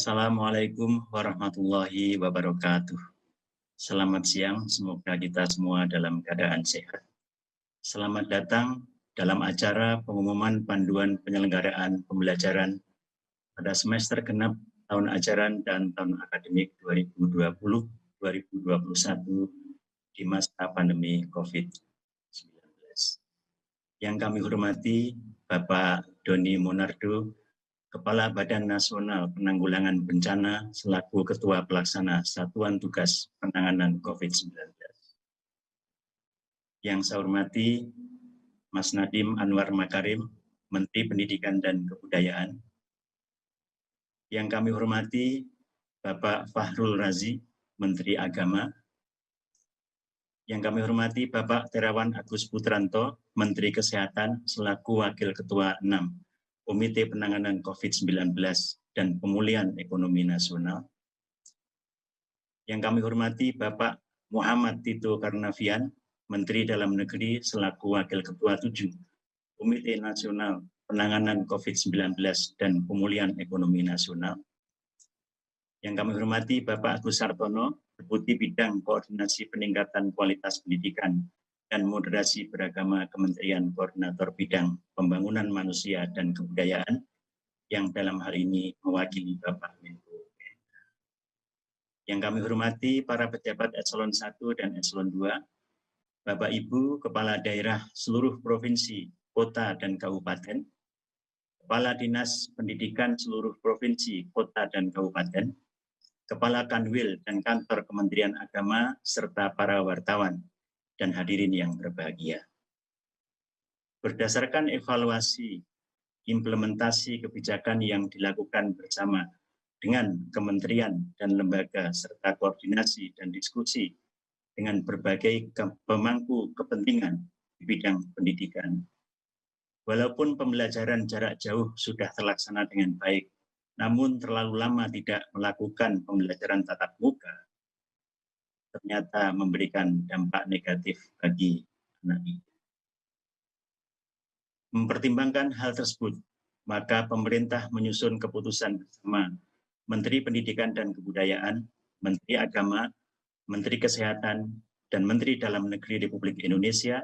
Assalamualaikum warahmatullahi wabarakatuh. Selamat siang, semoga kita semua dalam keadaan sehat. Selamat datang dalam acara pengumuman panduan penyelenggaraan pembelajaran pada semester genap tahun ajaran dan tahun akademik 2020-2021 di masa pandemi COVID-19. Yang kami hormati Bapak Doni Monardo, Kepala Badan Nasional Penanggulangan Bencana selaku Ketua Pelaksana Satuan Tugas Penanganan COVID-19. Yang saya hormati Mas Nadiem Anwar Makarim, Menteri Pendidikan dan Kebudayaan. Yang kami hormati Bapak Fahrul Razi, Menteri Agama. Yang kami hormati Bapak Terawan Agus Putranto, Menteri Kesehatan selaku Wakil Ketua 6 Komite Penanganan COVID-19 dan Pemulihan Ekonomi Nasional. Yang kami hormati Bapak Muhammad Tito Karnavian, Menteri Dalam Negeri selaku Wakil Ketua 7 Komite Nasional Penanganan COVID-19 dan Pemulihan Ekonomi Nasional. Yang kami hormati Bapak Agus Sartono, Deputi Bidang Koordinasi Peningkatan Kualitas Pendidikan dan Moderasi Beragama Kementerian Koordinator Bidang Pembangunan Manusia dan Kebudayaan yang dalam hal ini mewakili Bapak Menko. Yang kami hormati para pejabat Eselon 1 dan Eselon 2, Bapak Ibu Kepala Daerah seluruh provinsi, kota, dan kabupaten, Kepala Dinas Pendidikan seluruh provinsi, kota, dan kabupaten, Kepala Kanwil dan Kantor Kementerian Agama, serta para wartawan dan hadirin yang berbahagia. Berdasarkan evaluasi implementasi kebijakan yang dilakukan bersama dengan kementerian dan lembaga serta koordinasi dan diskusi dengan berbagai pemangku kepentingan di bidang pendidikan. Walaupun pembelajaran jarak jauh sudah terlaksana dengan baik, namun terlalu lama tidak melakukan pembelajaran tatap muka ternyata memberikan dampak negatif bagi anak didik. Mempertimbangkan hal tersebut, maka pemerintah menyusun keputusan bersama Menteri Pendidikan dan Kebudayaan, Menteri Agama, Menteri Kesehatan, dan Menteri Dalam Negeri Republik Indonesia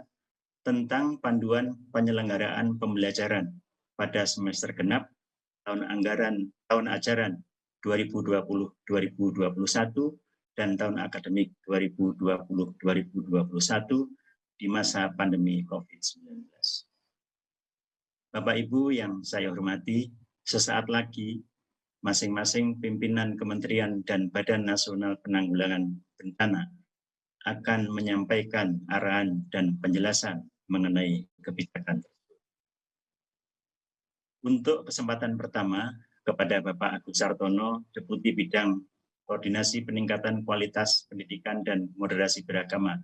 tentang panduan penyelenggaraan pembelajaran pada semester genap tahun ajaran 2020-2021 dan tahun akademik 2020-2021 di masa pandemi COVID-19. Bapak Ibu yang saya hormati, sesaat lagi masing-masing pimpinan kementerian dan Badan Nasional Penanggulangan Bencana akan menyampaikan arahan dan penjelasan mengenai kebijakan tersebut. Untuk kesempatan pertama, kepada Bapak Agus Sartono, Deputi Bidang Koordinasi Peningkatan Kualitas Pendidikan dan Moderasi Beragama,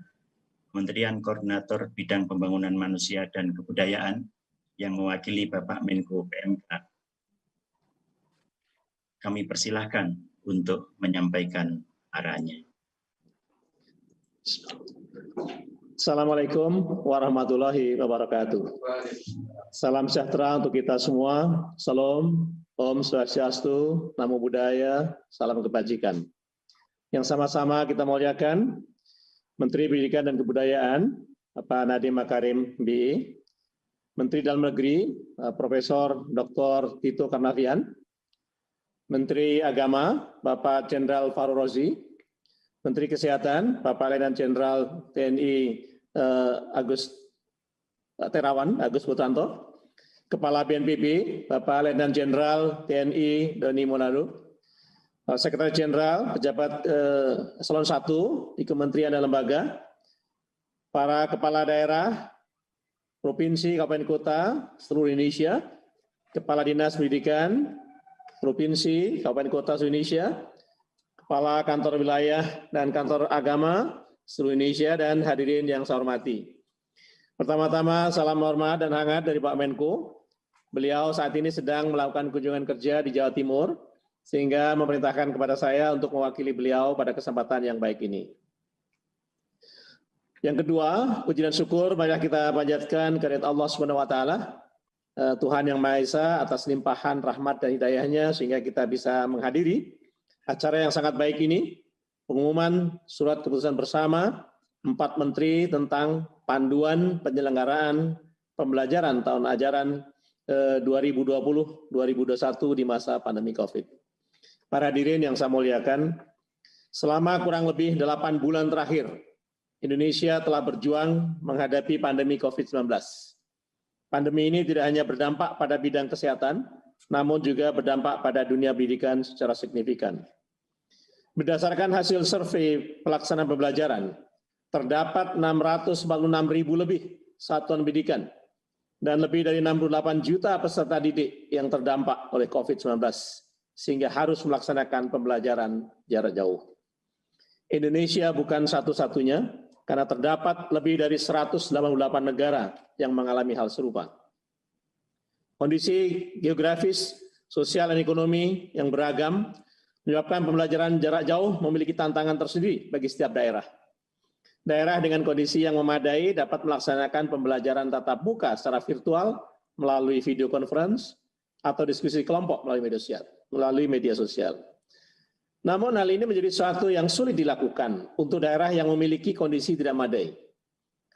Kementerian Koordinator Bidang Pembangunan Manusia dan Kebudayaan yang mewakili Bapak Menko PMK. Kami persilahkan untuk menyampaikan arahannya. Assalamualaikum warahmatullahi wabarakatuh. Salam sejahtera untuk kita semua. Salam. Om Swastiastu, Namo Buddhaya, salam kebajikan. Yang sama-sama kita muliakan Menteri Pendidikan dan Kebudayaan, Bapak Nadiem Makarim, BI, Menteri Dalam Negeri, Profesor Dr. Tito Karnavian, Menteri Agama, Bapak Jenderal Fahrul Razi, Menteri Kesehatan, Bapak Letnan Jenderal TNI Terawan Agus Putranto, Kepala BNPB, Bapak Letnan Jenderal TNI Doni Monardo, Sekretaris Jenderal, pejabat Eselon 1 di Kementerian dan Lembaga, para Kepala Daerah, Provinsi, Kabupaten Kota, seluruh Indonesia, Kepala Dinas Pendidikan, Provinsi, Kabupaten Kota seluruh Indonesia, Kepala Kantor Wilayah dan Kantor Agama seluruh Indonesia, dan hadirin yang saya hormati. Pertama-tama, salam hormat dan hangat dari Pak Menko. Beliau saat ini sedang melakukan kunjungan kerja di Jawa Timur, sehingga memerintahkan kepada saya untuk mewakili beliau pada kesempatan yang baik ini. Yang kedua, puji dan syukur marilah kita panjatkan kehadirat Allah Subhanahu wa taala Tuhan Yang Maha Esa atas limpahan rahmat dan hidayahnya sehingga kita bisa menghadiri acara yang sangat baik ini, pengumuman surat keputusan bersama 4 menteri tentang panduan penyelenggaraan pembelajaran tahun ajaran 2020-2021 di masa pandemi COVID. Para hadirin yang saya muliakan, selama kurang lebih 8 bulan terakhir, Indonesia telah berjuang menghadapi pandemi COVID-19. Pandemi ini tidak hanya berdampak pada bidang kesehatan, namun juga berdampak pada dunia pendidikan secara signifikan. Berdasarkan hasil survei pelaksanaan pembelajaran, terdapat 646.000 lebih satuan pendidikan dan lebih dari 68 juta peserta didik yang terdampak oleh COVID-19, sehingga harus melaksanakan pembelajaran jarak jauh. Indonesia bukan satu-satunya, karena terdapat lebih dari 188 negara yang mengalami hal serupa. Kondisi geografis, sosial, dan ekonomi yang beragam menyebabkan pembelajaran jarak jauh memiliki tantangan tersendiri bagi setiap daerah. Daerah dengan kondisi yang memadai dapat melaksanakan pembelajaran tatap muka secara virtual melalui video conference atau diskusi kelompok melalui media sosial. Namun hal ini menjadi sesuatu yang sulit dilakukan untuk daerah yang memiliki kondisi tidak memadai.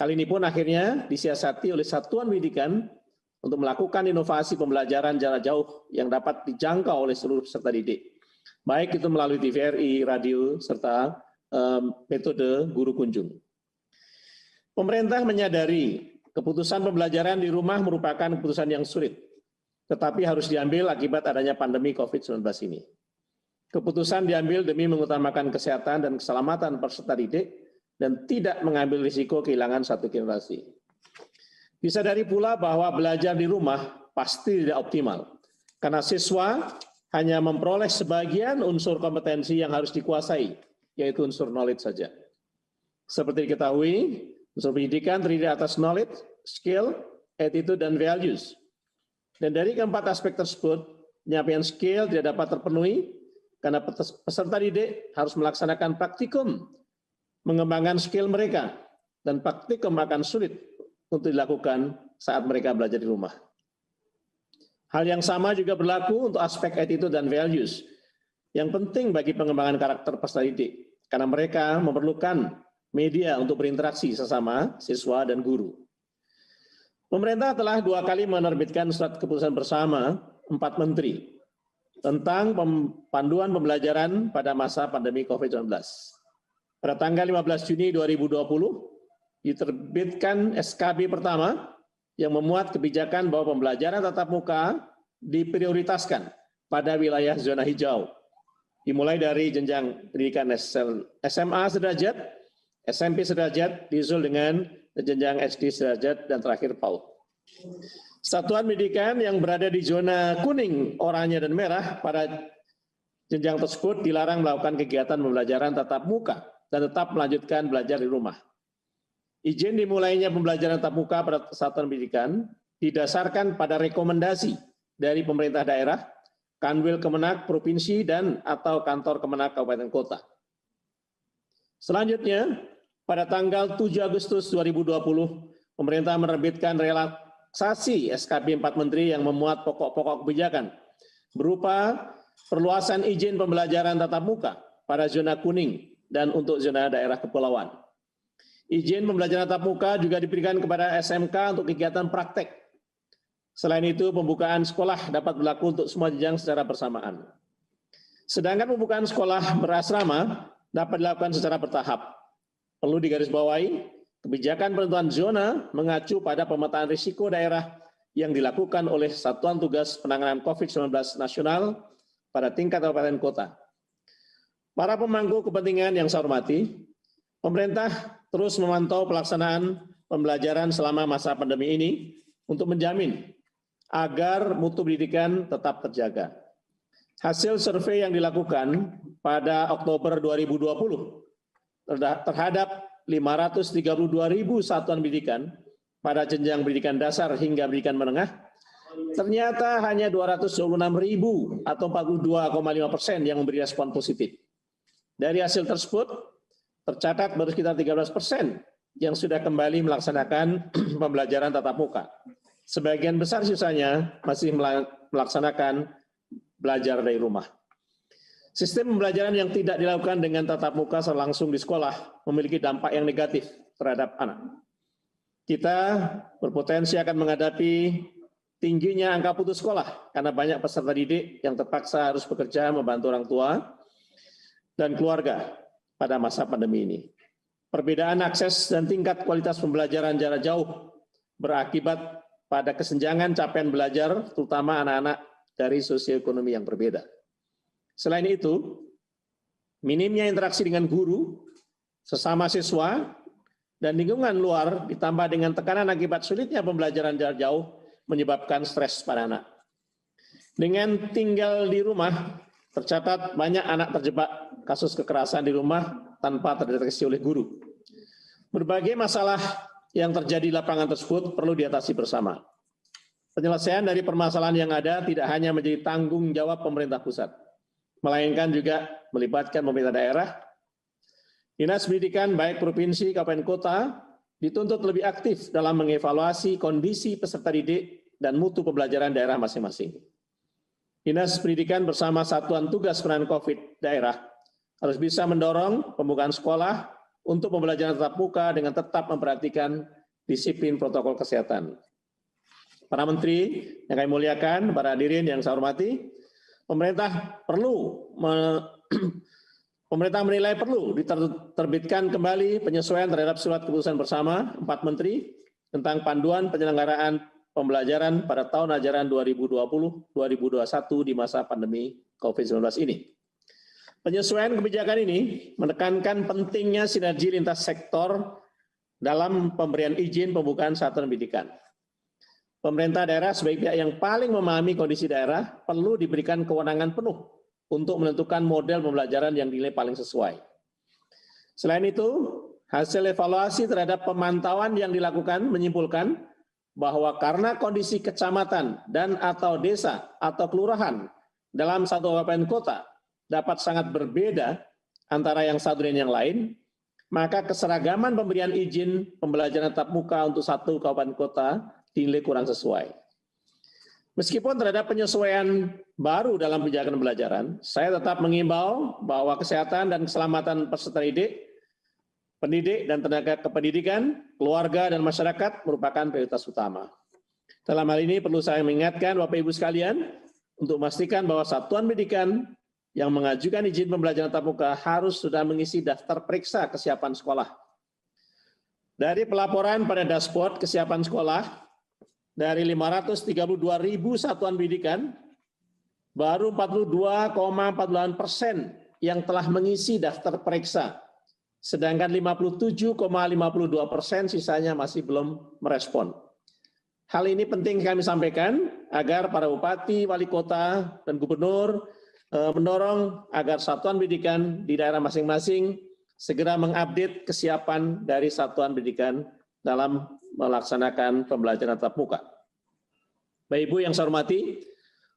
Hal ini pun akhirnya disiasati oleh satuan pendidikan untuk melakukan inovasi pembelajaran jarak jauh yang dapat dijangkau oleh seluruh peserta didik, baik itu melalui TVRI, radio, serta metode guru kunjung. Pemerintah menyadari keputusan pembelajaran di rumah merupakan keputusan yang sulit, tetapi harus diambil akibat adanya pandemi COVID-19 ini. Keputusan diambil demi mengutamakan kesehatan dan keselamatan peserta didik dan tidak mengambil risiko kehilangan satu generasi. Disadari pula bahwa belajar di rumah pasti tidak optimal, karena siswa hanya memperoleh sebagian unsur kompetensi yang harus dikuasai, yaitu unsur knowledge saja. Seperti diketahui, unsur pendidikan terdiri atas knowledge, skill, attitude, dan values. Dan dari keempat aspek tersebut, penyampaian skill tidak dapat terpenuhi karena peserta didik harus melaksanakan praktikum, mengembangkan skill mereka, dan praktikum akan sulit untuk dilakukan saat mereka belajar di rumah. Hal yang sama juga berlaku untuk aspek attitude dan values, yang penting bagi pengembangan karakter peserta didik, karena mereka memerlukan media untuk berinteraksi sesama siswa dan guru. Pemerintah telah 2 kali menerbitkan surat keputusan bersama 4 menteri tentang panduan pembelajaran pada masa pandemi COVID-19. Pada tanggal 15 Juni 2020, diterbitkan SKB pertama yang memuat kebijakan bahwa pembelajaran tatap muka diprioritaskan pada wilayah zona hijau, dimulai dari jenjang pendidikan SMA sederajat, SMP sederajat, disusul dengan jenjang SD sederajat, dan terakhir PAUD. Satuan pendidikan yang berada di zona kuning, oranye, dan merah pada jenjang tersebut dilarang melakukan kegiatan pembelajaran tatap muka dan tetap melanjutkan belajar di rumah. Izin dimulainya pembelajaran tatap muka pada satuan pendidikan didasarkan pada rekomendasi dari pemerintah daerah, Kanwil Kemenak Provinsi, dan atau Kantor Kemenak Kabupaten Kota. Selanjutnya, pada tanggal 7 Agustus 2020, pemerintah menerbitkan relaksasi SKB 4 Menteri yang memuat pokok-pokok kebijakan berupa perluasan izin pembelajaran tatap muka pada zona kuning dan untuk zona daerah kepulauan. Izin pembelajaran tatap muka juga diberikan kepada SMK untuk kegiatan praktek. Selain itu, pembukaan sekolah dapat berlaku untuk semua jenjang secara bersamaan. Sedangkan pembukaan sekolah berasrama dapat dilakukan secara bertahap. Perlu digarisbawahi, kebijakan penentuan zona mengacu pada pemetaan risiko daerah yang dilakukan oleh Satuan Tugas Penanganan COVID-19 Nasional pada tingkat kabupaten kota. Para pemangku kepentingan yang saya hormati, pemerintah terus memantau pelaksanaan pembelajaran selama masa pandemi ini untuk menjamin agar mutu pendidikan tetap terjaga. Hasil survei yang dilakukan pada Oktober 2020 terhadap 532.000 satuan pendidikan pada jenjang pendidikan dasar hingga pendidikan menengah, ternyata hanya 226.000 atau 42,5% yang memberi respon positif. Dari hasil tersebut, tercatat baru sekitar 13% yang sudah kembali melaksanakan pembelajaran tatap muka. Sebagian besar sisanya masih melaksanakan belajar dari rumah. Sistem pembelajaran yang tidak dilakukan dengan tatap muka secara langsung di sekolah memiliki dampak yang negatif terhadap anak. Kita berpotensi akan menghadapi tingginya angka putus sekolah karena banyak peserta didik yang terpaksa harus bekerja membantu orang tua dan keluarga pada masa pandemi ini. Perbedaan akses dan tingkat kualitas pembelajaran jarak jauh berakibat pada kesenjangan capaian belajar, terutama anak-anak dari sosioekonomi yang berbeda. Selain itu, minimnya interaksi dengan guru, sesama siswa, dan lingkungan luar ditambah dengan tekanan akibat sulitnya pembelajaran jarak jauh menyebabkan stres pada anak. Dengan tinggal di rumah, tercatat banyak anak terjebak kasus kekerasan di rumah tanpa terdeteksi oleh guru. Berbagai masalah yang terjadi di lapangan tersebut perlu diatasi bersama. Penyelesaian dari permasalahan yang ada tidak hanya menjadi tanggung jawab pemerintah pusat, melainkan juga melibatkan pemerintah daerah. Dinas Pendidikan baik provinsi, kabupaten, kota dituntut lebih aktif dalam mengevaluasi kondisi peserta didik dan mutu pembelajaran daerah masing-masing. Dinas Pendidikan bersama Satuan Tugas Penanganan COVID daerah harus bisa mendorong pembukaan sekolah untuk pembelajaran tatap muka dengan tetap memperhatikan disiplin protokol kesehatan. Para menteri yang kami muliakan, para hadirin yang saya hormati, pemerintah menilai perlu diterbitkan kembali penyesuaian terhadap surat keputusan bersama 4 menteri tentang panduan penyelenggaraan pembelajaran pada tahun ajaran 2020-2021 di masa pandemi COVID-19 ini. Penyesuaian kebijakan ini menekankan pentingnya sinergi lintas sektor dalam pemberian izin pembukaan satuan pendidikan. Pemerintah daerah sebagai pihak yang paling memahami kondisi daerah perlu diberikan kewenangan penuh untuk menentukan model pembelajaran yang dinilai paling sesuai. Selain itu, hasil evaluasi terhadap pemantauan yang dilakukan menyimpulkan bahwa karena kondisi kecamatan dan atau desa atau kelurahan dalam satu kabupaten kota dapat sangat berbeda antara yang satu dan yang lain, maka keseragaman pemberian izin pembelajaran tatap muka untuk satu kabupaten kota dinilai kurang sesuai. Meskipun terhadap penyesuaian baru dalam kebijakan pembelajaran, saya tetap mengimbau bahwa kesehatan dan keselamatan peserta didik, pendidik dan tenaga kependidikan, keluarga dan masyarakat merupakan prioritas utama. Dalam hal ini perlu saya mengingatkan Bapak Ibu sekalian untuk memastikan bahwa satuan pendidikan yang mengajukan izin pembelajaran tatap muka harus sudah mengisi daftar periksa kesiapan sekolah. Dari pelaporan pada dashboard kesiapan sekolah, dari 532.000 satuan pendidikan, baru 42,48% yang telah mengisi daftar periksa, sedangkan 57,52% sisanya masih belum merespon. Hal ini penting kami sampaikan agar para bupati, wali kota, dan gubernur mendorong agar satuan pendidikan di daerah masing-masing segera mengupdate kesiapan dari satuan pendidikan dalam melaksanakan pembelajaran tatap muka. Bapak Ibu yang saya hormati,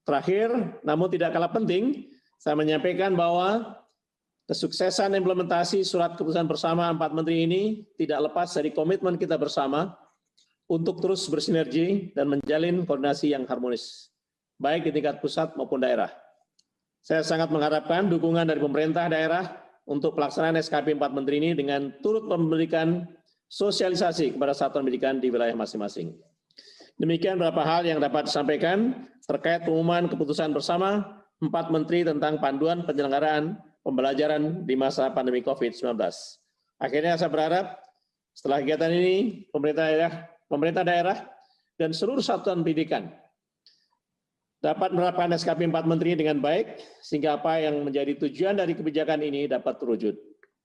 terakhir namun tidak kalah penting, saya menyampaikan bahwa kesuksesan implementasi surat keputusan bersama 4 menteri ini tidak lepas dari komitmen kita bersama untuk terus bersinergi dan menjalin koordinasi yang harmonis, baik di tingkat pusat maupun daerah. Saya sangat mengharapkan dukungan dari pemerintah daerah untuk pelaksanaan SKP 4 menteri ini dengan turut memberikan sosialisasi kepada satuan pendidikan di wilayah masing-masing. Demikian beberapa hal yang dapat disampaikan terkait pengumuman keputusan bersama 4 menteri tentang panduan penyelenggaraan pembelajaran di masa pandemi COVID-19. Akhirnya saya berharap setelah kegiatan ini pemerintah daerah dan seluruh satuan pendidikan dapat menerapkan SKP 4 menteri dengan baik sehingga apa yang menjadi tujuan dari kebijakan ini dapat terwujud,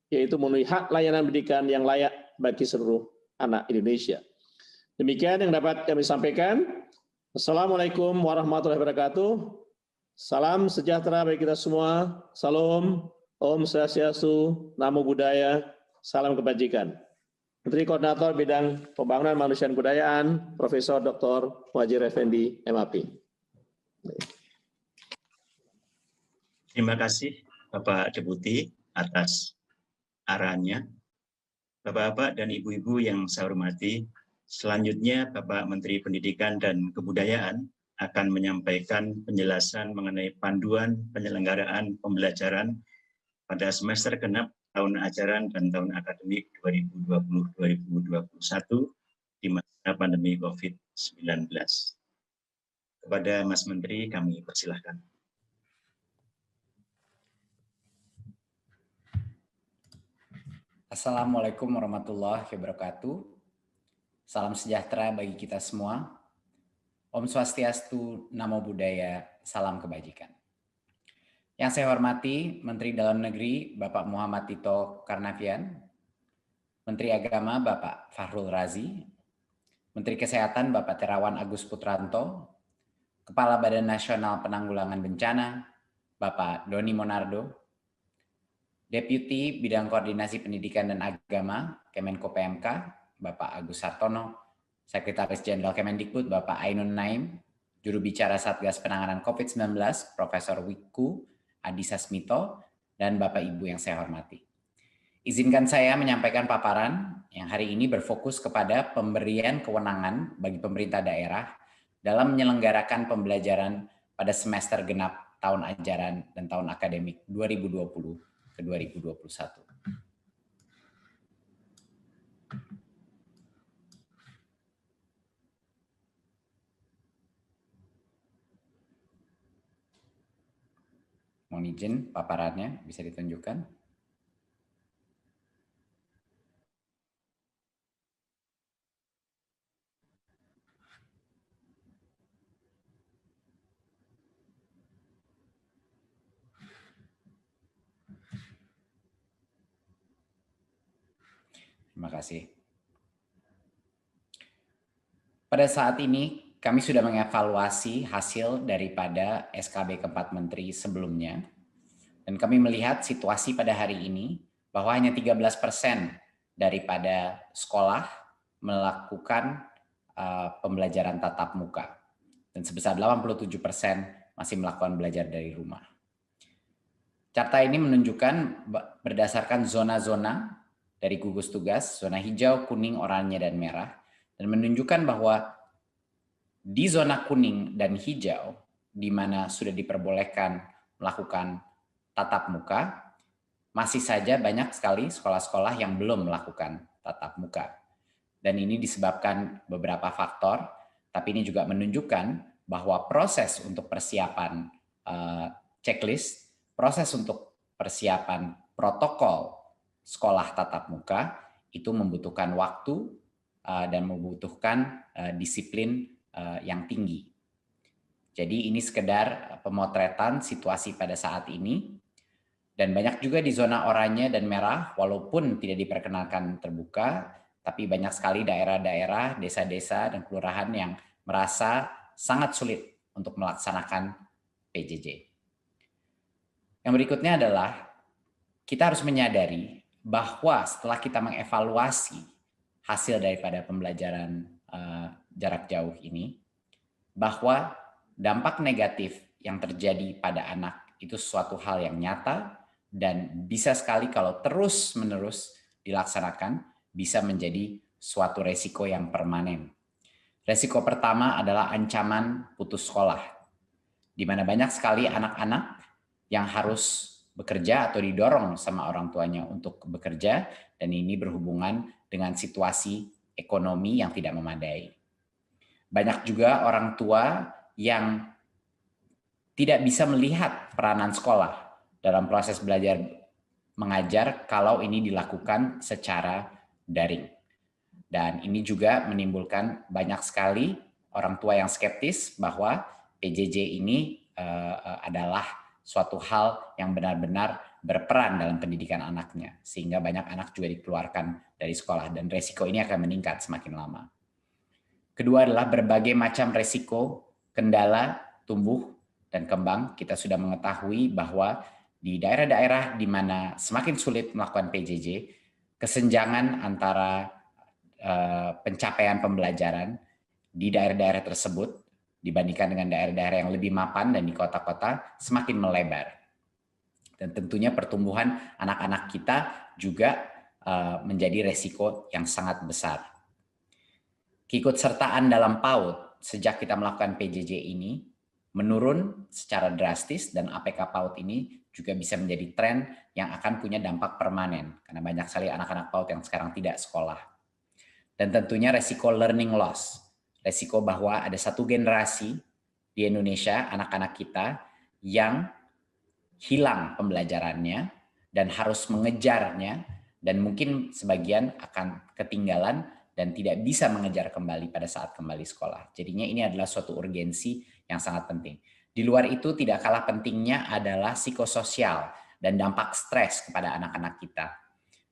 yaitu memenuhi hak layanan pendidikan yang layak bagi seluruh anak Indonesia. Demikian yang dapat kami sampaikan. Assalamualaikum warahmatullahi wabarakatuh. Salam sejahtera bagi kita semua. Salam, Om Swastiastu, Namo Buddhaya, salam kebajikan. Menteri Koordinator Bidang Pembangunan Manusia dan Kebudayaan, Profesor Dr. Muhadjir Effendi, MAP. Terima kasih Bapak Deputi atas arahannya. Bapak-bapak dan ibu-ibu yang saya hormati, Selanjutnya, Bapak Menteri Pendidikan dan Kebudayaan akan menyampaikan penjelasan mengenai panduan penyelenggaraan pembelajaran pada semester genap tahun ajaran dan tahun akademik 2020-2021 di masa pandemi COVID-19. Kepada Mas Menteri, kami persilahkan. Assalamualaikum warahmatullahi wabarakatuh. Salam sejahtera bagi kita semua. Om Swastiastu, Namo Buddhaya, salam kebajikan. Yang saya hormati Menteri Dalam Negeri Bapak Muhammad Tito Karnavian, Menteri Agama Bapak Fahrul Razi, Menteri Kesehatan Bapak Terawan Agus Putranto, Kepala Badan Nasional Penanggulangan Bencana Bapak Doni Monardo, Deputi Bidang Koordinasi Pendidikan dan Agama Kemenko PMK Bapak Agus Sartono, Sekretaris Jenderal Kemendikbud Bapak Ainun Naim, Juru Bicara Satgas Penanganan COVID-19 Profesor Wiku Adhisa Smito, dan Bapak Ibu yang saya hormati. Izinkan saya menyampaikan paparan yang hari ini berfokus kepada pemberian kewenangan bagi pemerintah daerah dalam menyelenggarakan pembelajaran pada semester genap tahun ajaran dan tahun akademik 2020 ke 2021. Mohon izin paparannya bisa ditunjukkan. Terima kasih. Pada saat ini kami sudah mengevaluasi hasil daripada SKB keempat menteri sebelumnya, dan kami melihat situasi pada hari ini bahwa hanya 13% daripada sekolah melakukan pembelajaran tatap muka, dan sebesar 87% masih melakukan belajar dari rumah. Carta ini menunjukkan berdasarkan zona-zona dari gugus tugas, zona hijau, kuning, oranye, dan merah, dan menunjukkan bahwa di zona kuning dan hijau, di mana sudah diperbolehkan melakukan tatap muka, masih saja banyak sekali sekolah-sekolah yang belum melakukan tatap muka. Dan ini disebabkan beberapa faktor, tapi ini juga menunjukkan bahwa proses untuk persiapan checklist, proses untuk persiapan protokol sekolah tatap muka, itu membutuhkan waktu dan membutuhkan disiplin yang tinggi. Jadi ini sekedar pemotretan situasi pada saat ini, dan banyak juga di zona oranye dan merah walaupun tidak diperkenalkan terbuka, tapi banyak sekali daerah-daerah, desa-desa dan kelurahan yang merasa sangat sulit untuk melaksanakan PJJ. Yang berikutnya adalah kita harus menyadari bahwa setelah kita mengevaluasi hasil daripada pembelajaran jarak jauh ini, bahwa dampak negatif yang terjadi pada anak itu suatu hal yang nyata dan bisa sekali kalau terus-menerus dilaksanakan bisa menjadi suatu resiko yang permanen. Resiko pertama adalah ancaman putus sekolah, di mana banyak sekali anak-anak yang harus bekerja atau didorong sama orang tuanya untuk bekerja, dan ini berhubungan dengan situasi ekonomi yang tidak memadai. Banyak juga orang tua yang tidak bisa melihat peranan sekolah dalam proses belajar mengajar kalau ini dilakukan secara daring. Dan ini juga menimbulkan banyak sekali orang tua yang skeptis bahwa PJJ ini adalah suatu hal yang benar-benar berperan dalam pendidikan anaknya, sehingga banyak anak juga dikeluarkan dari sekolah, dan resiko ini akan meningkat semakin lama. Kedua adalah berbagai macam resiko, kendala, tumbuh, dan kembang. Kita sudah mengetahui bahwa di daerah-daerah di mana semakin sulit melakukan PJJ, kesenjangan antara pencapaian pembelajaran di daerah-daerah tersebut dibandingkan dengan daerah-daerah yang lebih mapan dan di kota-kota semakin melebar. Dan tentunya pertumbuhan anak-anak kita juga menjadi resiko yang sangat besar. Keikutsertaan dalam PAUD sejak kita melakukan PJJ ini menurun secara drastis, dan APK PAUD ini juga bisa menjadi tren yang akan punya dampak permanen karena banyak sekali anak-anak PAUD yang sekarang tidak sekolah. Dan tentunya resiko learning loss, resiko bahwa ada satu generasi di Indonesia, anak-anak kita yang hilang pembelajarannya dan harus mengejarnya, dan mungkin sebagian akan ketinggalan dan tidak bisa mengejar kembali pada saat kembali sekolah. Jadinya ini adalah suatu urgensi yang sangat penting. Di luar itu tidak kalah pentingnya adalah psikososial dan dampak stres kepada anak-anak kita.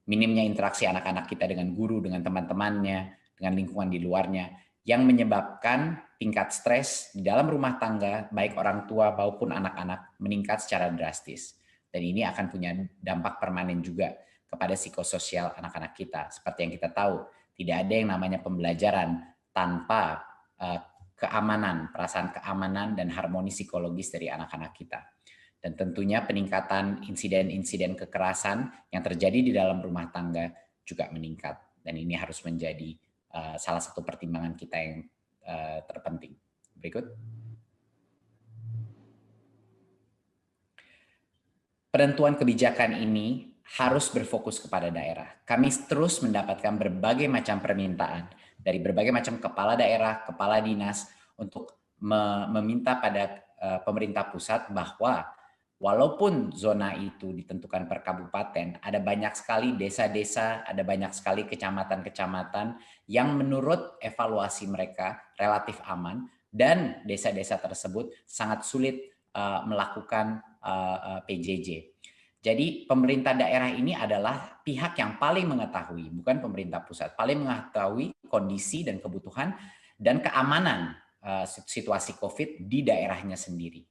Minimnya interaksi anak-anak kita dengan guru, dengan teman-temannya, dengan lingkungan di luarnya, yang menyebabkan tingkat stres di dalam rumah tangga, baik orang tua maupun anak-anak, meningkat secara drastis. Dan ini akan punya dampak permanen juga kepada psikososial anak-anak kita. Seperti yang kita tahu, tidak ada yang namanya pembelajaran tanpa keamanan, perasaan keamanan dan harmoni psikologis dari anak-anak kita. Dan tentunya peningkatan insiden-insiden kekerasan yang terjadi di dalam rumah tangga juga meningkat. Dan ini harus menjadi salah satu pertimbangan kita yang terpenting. Berikut. Penentuan kebijakan ini harus berfokus kepada daerah. Kami terus mendapatkan berbagai macam permintaan dari berbagai macam kepala daerah, kepala dinas untuk meminta pada pemerintah pusat bahwa walaupun zona itu ditentukan per kabupaten, ada banyak sekali desa-desa, ada banyak sekali kecamatan-kecamatan yang menurut evaluasi mereka relatif aman, dan desa-desa tersebut sangat sulit melakukan PJJ. Jadi pemerintah daerah ini adalah pihak yang paling mengetahui, bukan pemerintah pusat, paling mengetahui kondisi dan kebutuhan dan keamanan situasi COVID di daerahnya sendiri.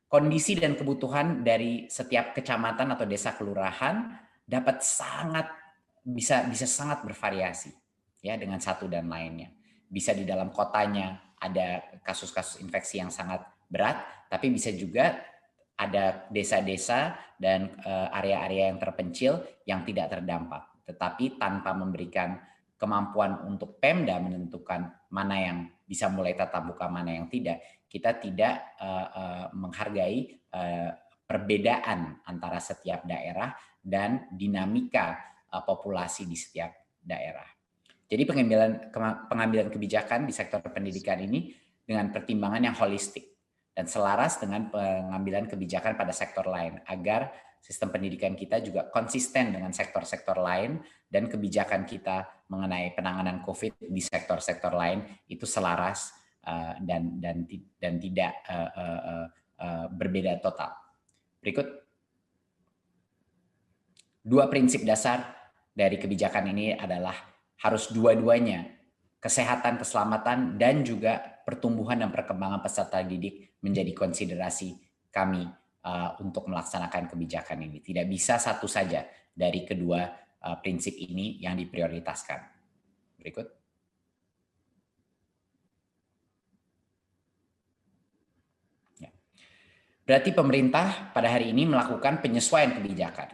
Kondisi dan kebutuhan dari setiap kecamatan atau desa kelurahan dapat bisa sangat bervariasi ya dengan satu dan lainnya. Bisa di dalam kotanya ada kasus-kasus infeksi yang sangat berat, tapi bisa juga ada desa-desa dan area-area yang terpencil yang tidak terdampak. Tetapi tanpa memberikan kemampuan untuk Pemda menentukan mana yang bisa mulai tatap muka, mana yang tidak, kita tidak menghargai perbedaan antara setiap daerah dan dinamika populasi di setiap daerah. Jadi pengambilan kebijakan di sektor pendidikan ini dengan pertimbangan yang holistik dan selaras dengan pengambilan kebijakan pada sektor lain, agar sistem pendidikan kita juga konsisten dengan sektor-sektor lain, dan kebijakan kita mengenai penanganan COVID di sektor-sektor lain itu selaras dan tidak berbeda total. Berikut. 2 prinsip dasar dari kebijakan ini adalah harus dua-duanya, kesehatan, keselamatan, dan juga pertumbuhan dan perkembangan peserta didik menjadi konsiderasi kami untuk melaksanakan kebijakan ini. Tidak bisa satu saja dari kedua prinsip ini yang diprioritaskan. Berikut. Ya. Berarti pemerintah pada hari ini melakukan penyesuaian kebijakan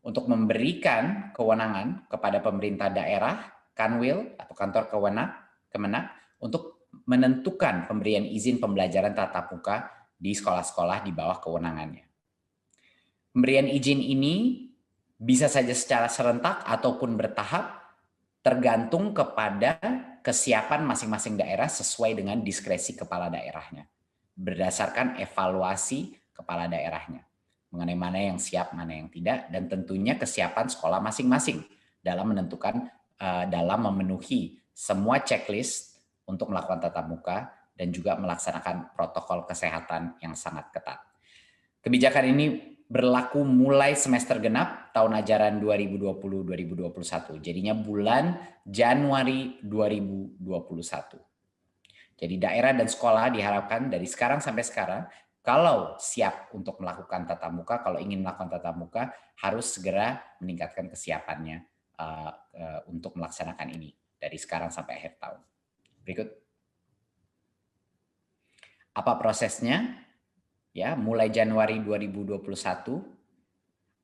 untuk memberikan kewenangan kepada pemerintah daerah, Kanwil atau kantor Kemenak untuk menentukan pemberian izin pembelajaran tatap muka di sekolah-sekolah di bawah kewenangannya. Pemberian izin ini bisa saja secara serentak ataupun bertahap, tergantung kepada kesiapan masing-masing daerah sesuai dengan diskresi kepala daerahnya, berdasarkan evaluasi kepala daerahnya mengenai mana yang siap, mana yang tidak, dan tentunya kesiapan sekolah masing-masing dalam menentukan, dalam memenuhi semua checklist untuk melakukan tatap muka dan juga melaksanakan protokol kesehatan yang sangat ketat. Kebijakan ini berlaku mulai semester genap tahun ajaran 2020-2021, jadinya bulan Januari 2021. Jadi daerah dan sekolah diharapkan dari sekarang sampai sekarang, kalau siap untuk melakukan tatap muka, kalau ingin melakukan tatap muka, harus segera meningkatkan kesiapannya untuk melaksanakan ini dari sekarang sampai akhir tahun. Berikut. Apa prosesnya? Ya, mulai Januari 2021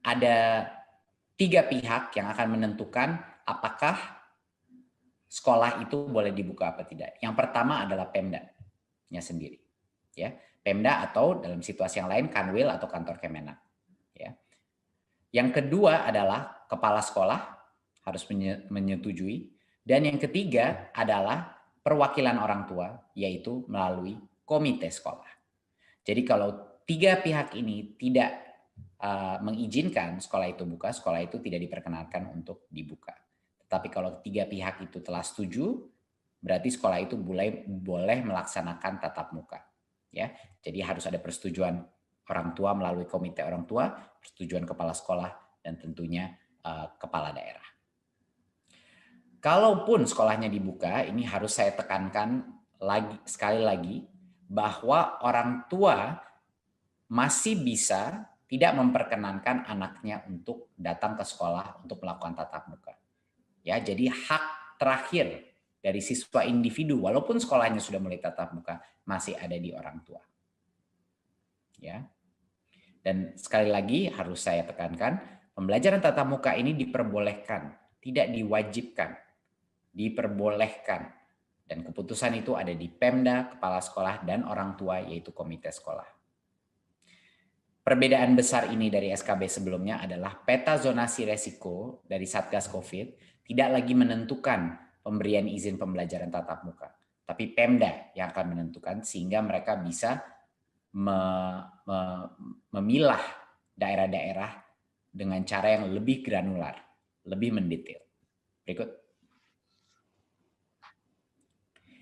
ada 3 pihak yang akan menentukan apakah sekolah itu boleh dibuka apa tidak. Yang pertama adalah Pemda-nya sendiri. Ya, Pemda atau dalam situasi yang lain Kanwil atau kantor Kemenak. Ya. Yang kedua adalah kepala sekolah harus menyetujui. Dan yang ketiga adalah perwakilan orang tua, yaitu melalui komite sekolah. Jadi kalau tiga pihak ini tidak mengizinkan sekolah itu buka, sekolah itu tidak diperkenankan untuk dibuka. Tetapi kalau tiga pihak itu telah setuju, berarti sekolah itu boleh melaksanakan tatap muka. Ya, jadi harus ada persetujuan orang tua melalui komite orang tua, persetujuan kepala sekolah, dan tentunya kepala daerah. Kalaupun sekolahnya dibuka, ini harus saya tekankan sekali lagi bahwa orang tua masih bisa tidak memperkenankan anaknya untuk datang ke sekolah untuk melakukan tatap muka. Ya, jadi hak terakhir dari siswa individu, walaupun sekolahnya sudah mulai tatap muka, masih ada di orang tua. Ya. Dan sekali lagi harus saya tekankan, pembelajaran tatap muka ini diperbolehkan, tidak diwajibkan, diperbolehkan. Dan keputusan itu ada di Pemda, kepala sekolah, dan orang tua, yaitu komite sekolah. Perbedaan besar ini dari SKB sebelumnya adalah peta zonasi resiko dari Satgas COVID tidak lagi menentukan pemberian izin pembelajaran tatap muka, tapi Pemda yang akan menentukan sehingga mereka bisa memilah daerah-daerah dengan cara yang lebih granular, lebih mendetail. Berikut.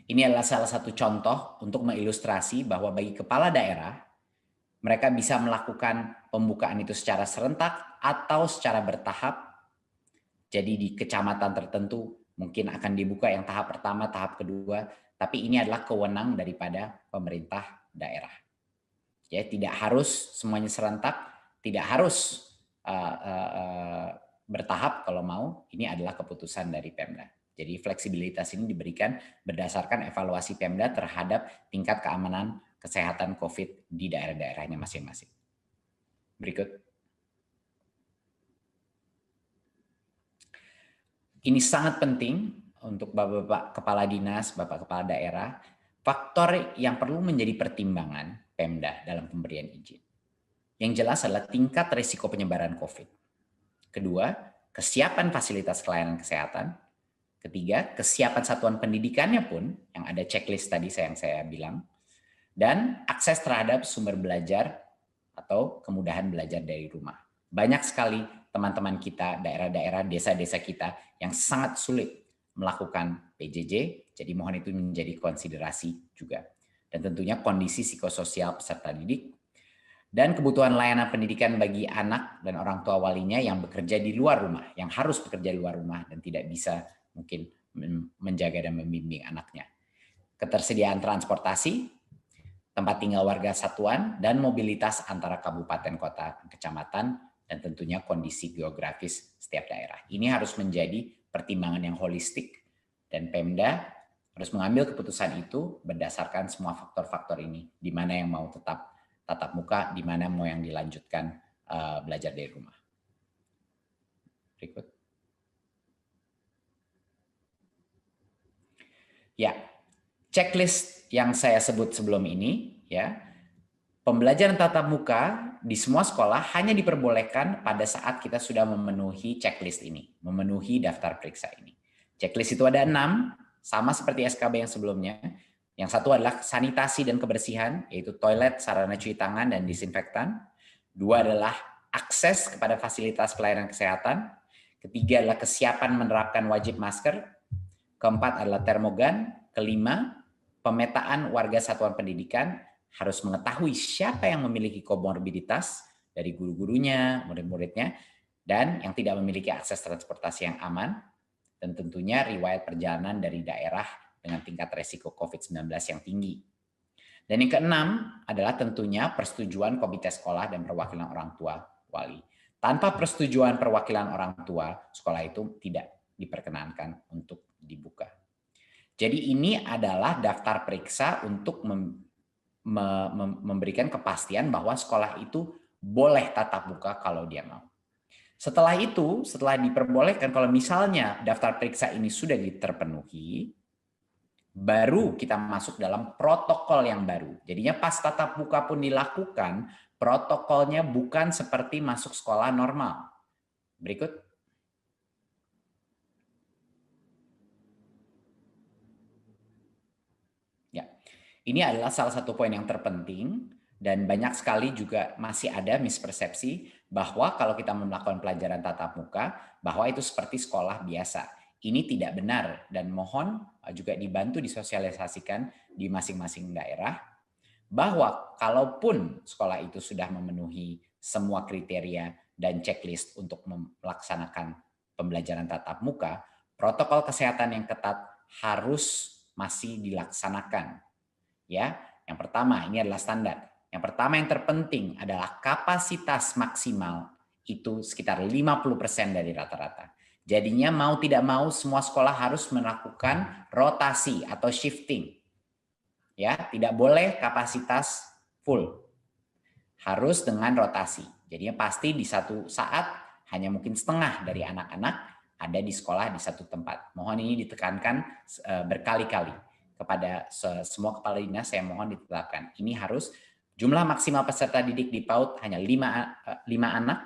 Ini adalah salah satu contoh untuk mengilustrasi bahwa bagi kepala daerah, mereka bisa melakukan pembukaan itu secara serentak atau secara bertahap. Jadi di kecamatan tertentu mungkin akan dibuka yang tahap pertama, tahap kedua, tapi ini adalah kewenang daripada pemerintah daerah. Ya, tidak harus semuanya serentak, tidak harus bertahap kalau mau, ini adalah keputusan dari Pemda. Jadi fleksibilitas ini diberikan berdasarkan evaluasi Pemda terhadap tingkat keamanan kesehatan COVID di daerah-daerahnya masing-masing. Berikut. Ini sangat penting untuk Bapak-Bapak Kepala Dinas, Bapak Kepala Daerah, faktor yang perlu menjadi pertimbangan Pemda dalam pemberian izin. Yang jelas adalah tingkat risiko penyebaran COVID. Kedua, kesiapan fasilitas pelayanan kesehatan. Ketiga, kesiapan satuan pendidikannya pun, yang ada checklist tadi yang saya bilang. Dan akses terhadap sumber belajar atau kemudahan belajar dari rumah. Banyak sekali teman-teman kita, daerah-daerah, desa-desa kita yang sangat sulit melakukan PJJ, jadi mohon itu menjadi konsiderasi juga. Dan tentunya kondisi psikososial peserta didik, dan kebutuhan layanan pendidikan bagi anak dan orang tua walinya yang bekerja di luar rumah, yang harus bekerja di luar rumah dan tidak bisa mungkin menjaga dan membimbing anaknya. Ketersediaan transportasi, tempat tinggal warga satuan, dan mobilitas antara kabupaten, kota, kecamatan, dan tentunya kondisi geografis setiap daerah. Ini harus menjadi pertimbangan yang holistik, dan Pemda harus mengambil keputusan itu berdasarkan semua faktor-faktor ini, di mana yang mau tetap tatap muka, di mana mau yang dilanjutkan belajar dari rumah. Berikut. Ya, checklist yang saya sebut sebelum ini, ya, pembelajaran tatap muka di semua sekolah hanya diperbolehkan pada saat kita sudah memenuhi checklist ini, memenuhi daftar periksa ini. Checklist itu ada 6, sama seperti SKB yang sebelumnya. Yang satu adalah sanitasi dan kebersihan, yaitu toilet, sarana cuci tangan, dan disinfektan. 2 adalah akses kepada fasilitas pelayanan kesehatan. Ketiga adalah kesiapan menerapkan wajib masker. Keempat adalah termogan. Kelima, pemetaan warga satuan pendidikan harus mengetahui siapa yang memiliki komorbiditas dari guru-gurunya, murid-muridnya, dan yang tidak memiliki akses transportasi yang aman, dan tentunya riwayat perjalanan dari daerah dengan tingkat resiko COVID-19 yang tinggi. Dan yang keenam adalah tentunya persetujuan komite sekolah dan perwakilan orang tua wali. Tanpa persetujuan perwakilan orang tua, sekolah itu tidak diperkenankan untuk dibuka. Jadi ini adalah daftar periksa untuk memberikan kepastian bahwa sekolah itu boleh tatap muka kalau dia mau. Setelah itu, setelah diperbolehkan, kalau misalnya daftar periksa ini sudah terpenuhi, baru kita masuk dalam protokol yang baru. Jadinya pas tatap muka pun dilakukan, protokolnya bukan seperti masuk sekolah normal. Berikut. Ya, ini adalah salah satu poin yang terpenting dan banyak sekali juga masih ada mispersepsi bahwa kalau kita melakukan pelajaran tatap muka, bahwa itu seperti sekolah biasa. Ini tidak benar dan mohon juga dibantu disosialisasikan di masing-masing daerah bahwa kalaupun sekolah itu sudah memenuhi semua kriteria dan checklist untuk melaksanakan pembelajaran tatap muka, protokol kesehatan yang ketat harus masih dilaksanakan. Ya, yang pertama ini adalah standar. Yang pertama yang terpenting adalah kapasitas maksimal itu sekitar 50% dari rata-rata. Jadinya mau tidak mau semua sekolah harus melakukan rotasi atau shifting. Ya, tidak boleh kapasitas full. Harus dengan rotasi. Jadinya pasti di satu saat hanya mungkin setengah dari anak-anak ada di sekolah di satu tempat. Mohon ini ditekankan berkali-kali kepada semua kepala dinas, saya mohon ditetapkan. Ini harus jumlah maksimal peserta didik di PAUD hanya 5 anak.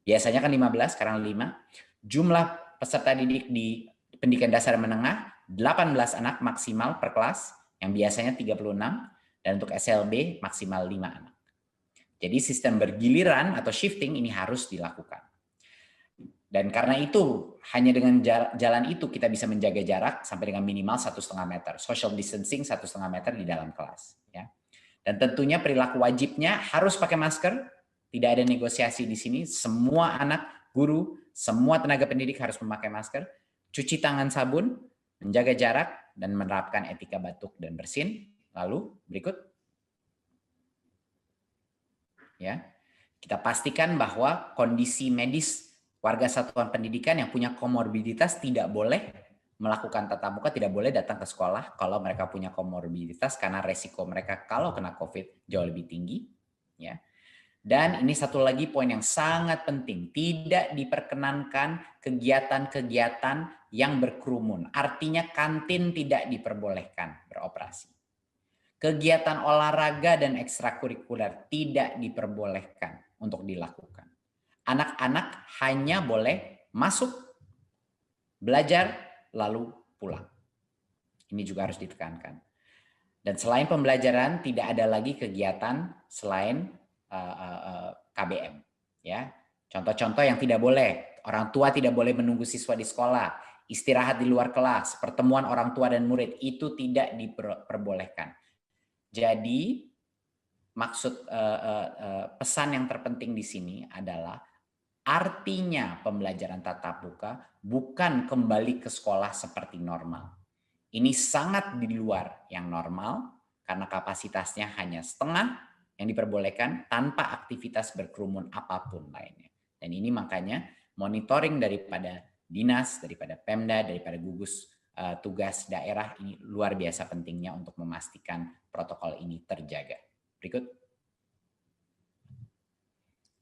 Biasanya kan 15, sekarang 5. Jumlah peserta didik di pendidikan dasar menengah 18 anak maksimal per kelas, yang biasanya 36, dan untuk SLB maksimal 5 anak. Jadi sistem bergiliran atau shifting ini harus dilakukan. Dan karena itu, hanya dengan jalan itu kita bisa menjaga jarak sampai dengan minimal 1,5 meter. Social distancing 1,5 meter di dalam kelas. Ya. Dan tentunya perilaku wajibnya harus pakai masker. Tidak ada negosiasi di sini. Semua anak, guru, semua tenaga pendidik harus memakai masker. Cuci tangan sabun, menjaga jarak, dan menerapkan etika batuk dan bersin. Lalu berikut. Ya, kita pastikan bahwa kondisi medis warga satuan pendidikan yang punya komorbiditas tidak boleh melakukan tatap muka, tidak boleh datang ke sekolah kalau mereka punya komorbiditas karena resiko mereka kalau kena COVID jauh lebih tinggi. Ya. Dan ini satu lagi poin yang sangat penting, tidak diperkenankan kegiatan-kegiatan yang berkerumun. Artinya kantin tidak diperbolehkan beroperasi. Kegiatan olahraga dan ekstrakurikuler tidak diperbolehkan untuk dilakukan. Anak-anak hanya boleh masuk, belajar, lalu pulang. Ini juga harus ditekankan. Dan selain pembelajaran, tidak ada lagi kegiatan selain KBM. Ya, contoh-contoh yang tidak boleh. Orang tua tidak boleh menunggu siswa di sekolah, istirahat di luar kelas, pertemuan orang tua dan murid, itu tidak diperbolehkan. Jadi maksud pesan yang terpenting di sini adalah artinya pembelajaran tatap muka bukan kembali ke sekolah seperti normal. Ini sangat di luar yang normal karena kapasitasnya hanya setengah yang diperbolehkan tanpa aktivitas berkerumun apapun lainnya. Dan ini makanya monitoring daripada dinas, daripada Pemda, daripada gugus tugas daerah ini luar biasa pentingnya untuk memastikan protokol ini terjaga. Berikut.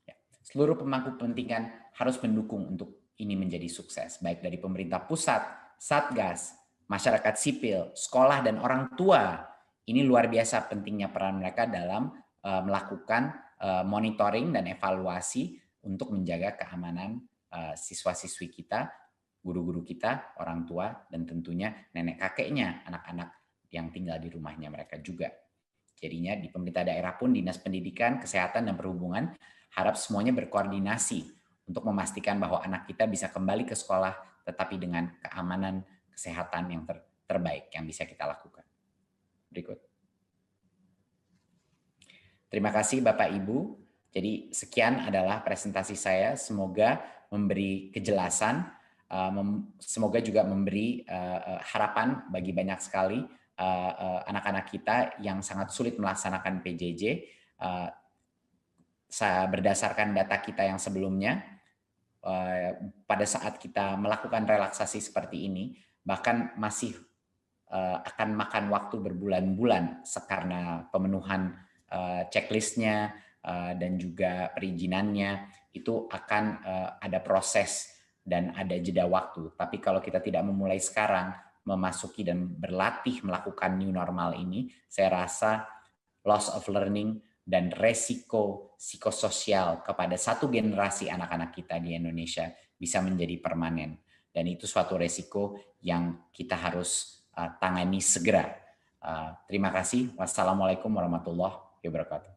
Ya. Seluruh pemangku kepentingan harus mendukung untuk ini menjadi sukses, baik dari pemerintah pusat, Satgas, masyarakat sipil, sekolah, dan orang tua. Ini luar biasa pentingnya peran mereka dalam melakukan monitoring dan evaluasi untuk menjaga keamanan siswa-siswi kita, guru-guru kita, orang tua, dan tentunya nenek kakeknya, anak-anak yang tinggal di rumahnya mereka juga. Jadinya di pemerintah daerah pun, Dinas Pendidikan, Kesehatan, dan Perhubungan harap semuanya berkoordinasi untuk memastikan bahwa anak kita bisa kembali ke sekolah tetapi dengan keamanan kesehatan yang terbaik yang bisa kita lakukan. Berikut. Terima kasih Bapak Ibu. Jadi sekian adalah presentasi saya. Semoga memberi kejelasan. Semoga juga memberi harapan bagi banyak sekali anak-anak kita yang sangat sulit melaksanakan PJJ. Berdasarkan data kita yang sebelumnya, pada saat kita melakukan relaksasi seperti ini, bahkan masih akan makan waktu berbulan-bulan karena pemenuhan checklistnya dan juga perizinannya itu akan ada proses dan ada jeda waktu. Tapi kalau kita tidak memulai sekarang, memasuki dan berlatih melakukan new normal ini, saya rasa loss of learning dan resiko psikososial kepada satu generasi anak-anak kita di Indonesia bisa menjadi permanen. Dan itu suatu resiko yang kita harus tangani segera. Terima kasih. Wassalamualaikum warahmatullahi wabarakatuh.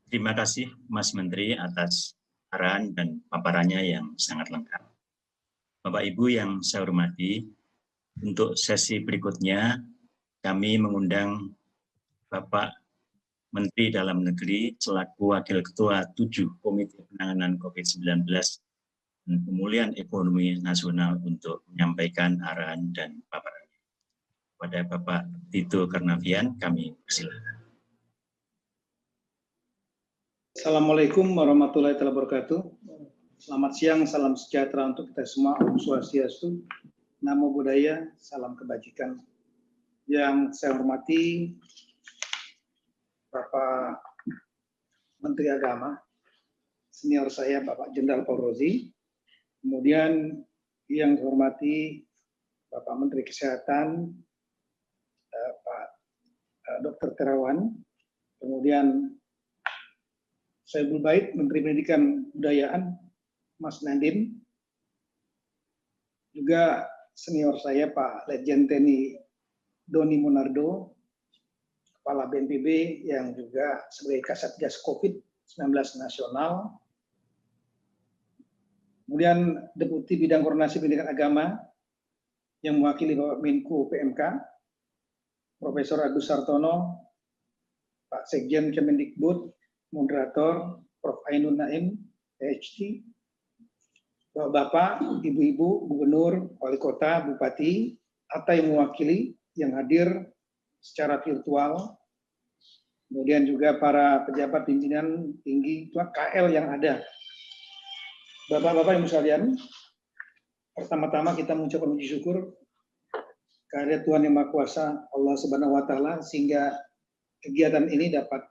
Terima kasih Mas Menteri atas arahan dan paparannya yang sangat lengkap. Bapak Ibu yang saya hormati, untuk sesi berikutnya kami mengundang Bapak Menteri Dalam Negeri selaku Wakil Ketua 7 Komite Penanganan COVID-19 dan Pemulihan Ekonomi Nasional untuk menyampaikan arahan dan paparannya. Pada Bapak Tito Karnavian, kami persilakan. Assalamualaikum warahmatullahi wabarakatuh. Selamat siang, salam sejahtera untuk kita semua. Om Swastiastu, Namo Buddhaya, salam kebajikan. Yang saya hormati Bapak Menteri Agama, senior saya Bapak Jenderal Faurozi, kemudian yang saya hormati Bapak Menteri Kesehatan, Pak Dr. Terawan, kemudian Soebul Bait, Menteri Pendidikan Kebudayaan, Mas Nadiem, juga senior saya Pak Letjen TNI Doni Monardo, Kepala BNPB yang juga sebagai Kasatgas COVID-19 Nasional, kemudian Deputi Bidang Koordinasi Pendidikan Agama yang mewakili Bapak Menko PMK, Profesor Agus Sartono, Pak Sekjen Kemendikbud, Moderator Prof. Ainun Naim, PhD, Bapak, Ibu-Ibu, Gubernur, Wali Kota, Bupati, atau yang mewakili yang hadir secara virtual, kemudian juga para pejabat pimpinan tinggi KL yang ada. Bapak-bapak Ibu sekalian, pertama-tama kita mengucapkan puji syukur kehadirat Tuhan Yang Maha Kuasa, Allah Subhanahu wa Ta'ala, sehingga kegiatan ini dapat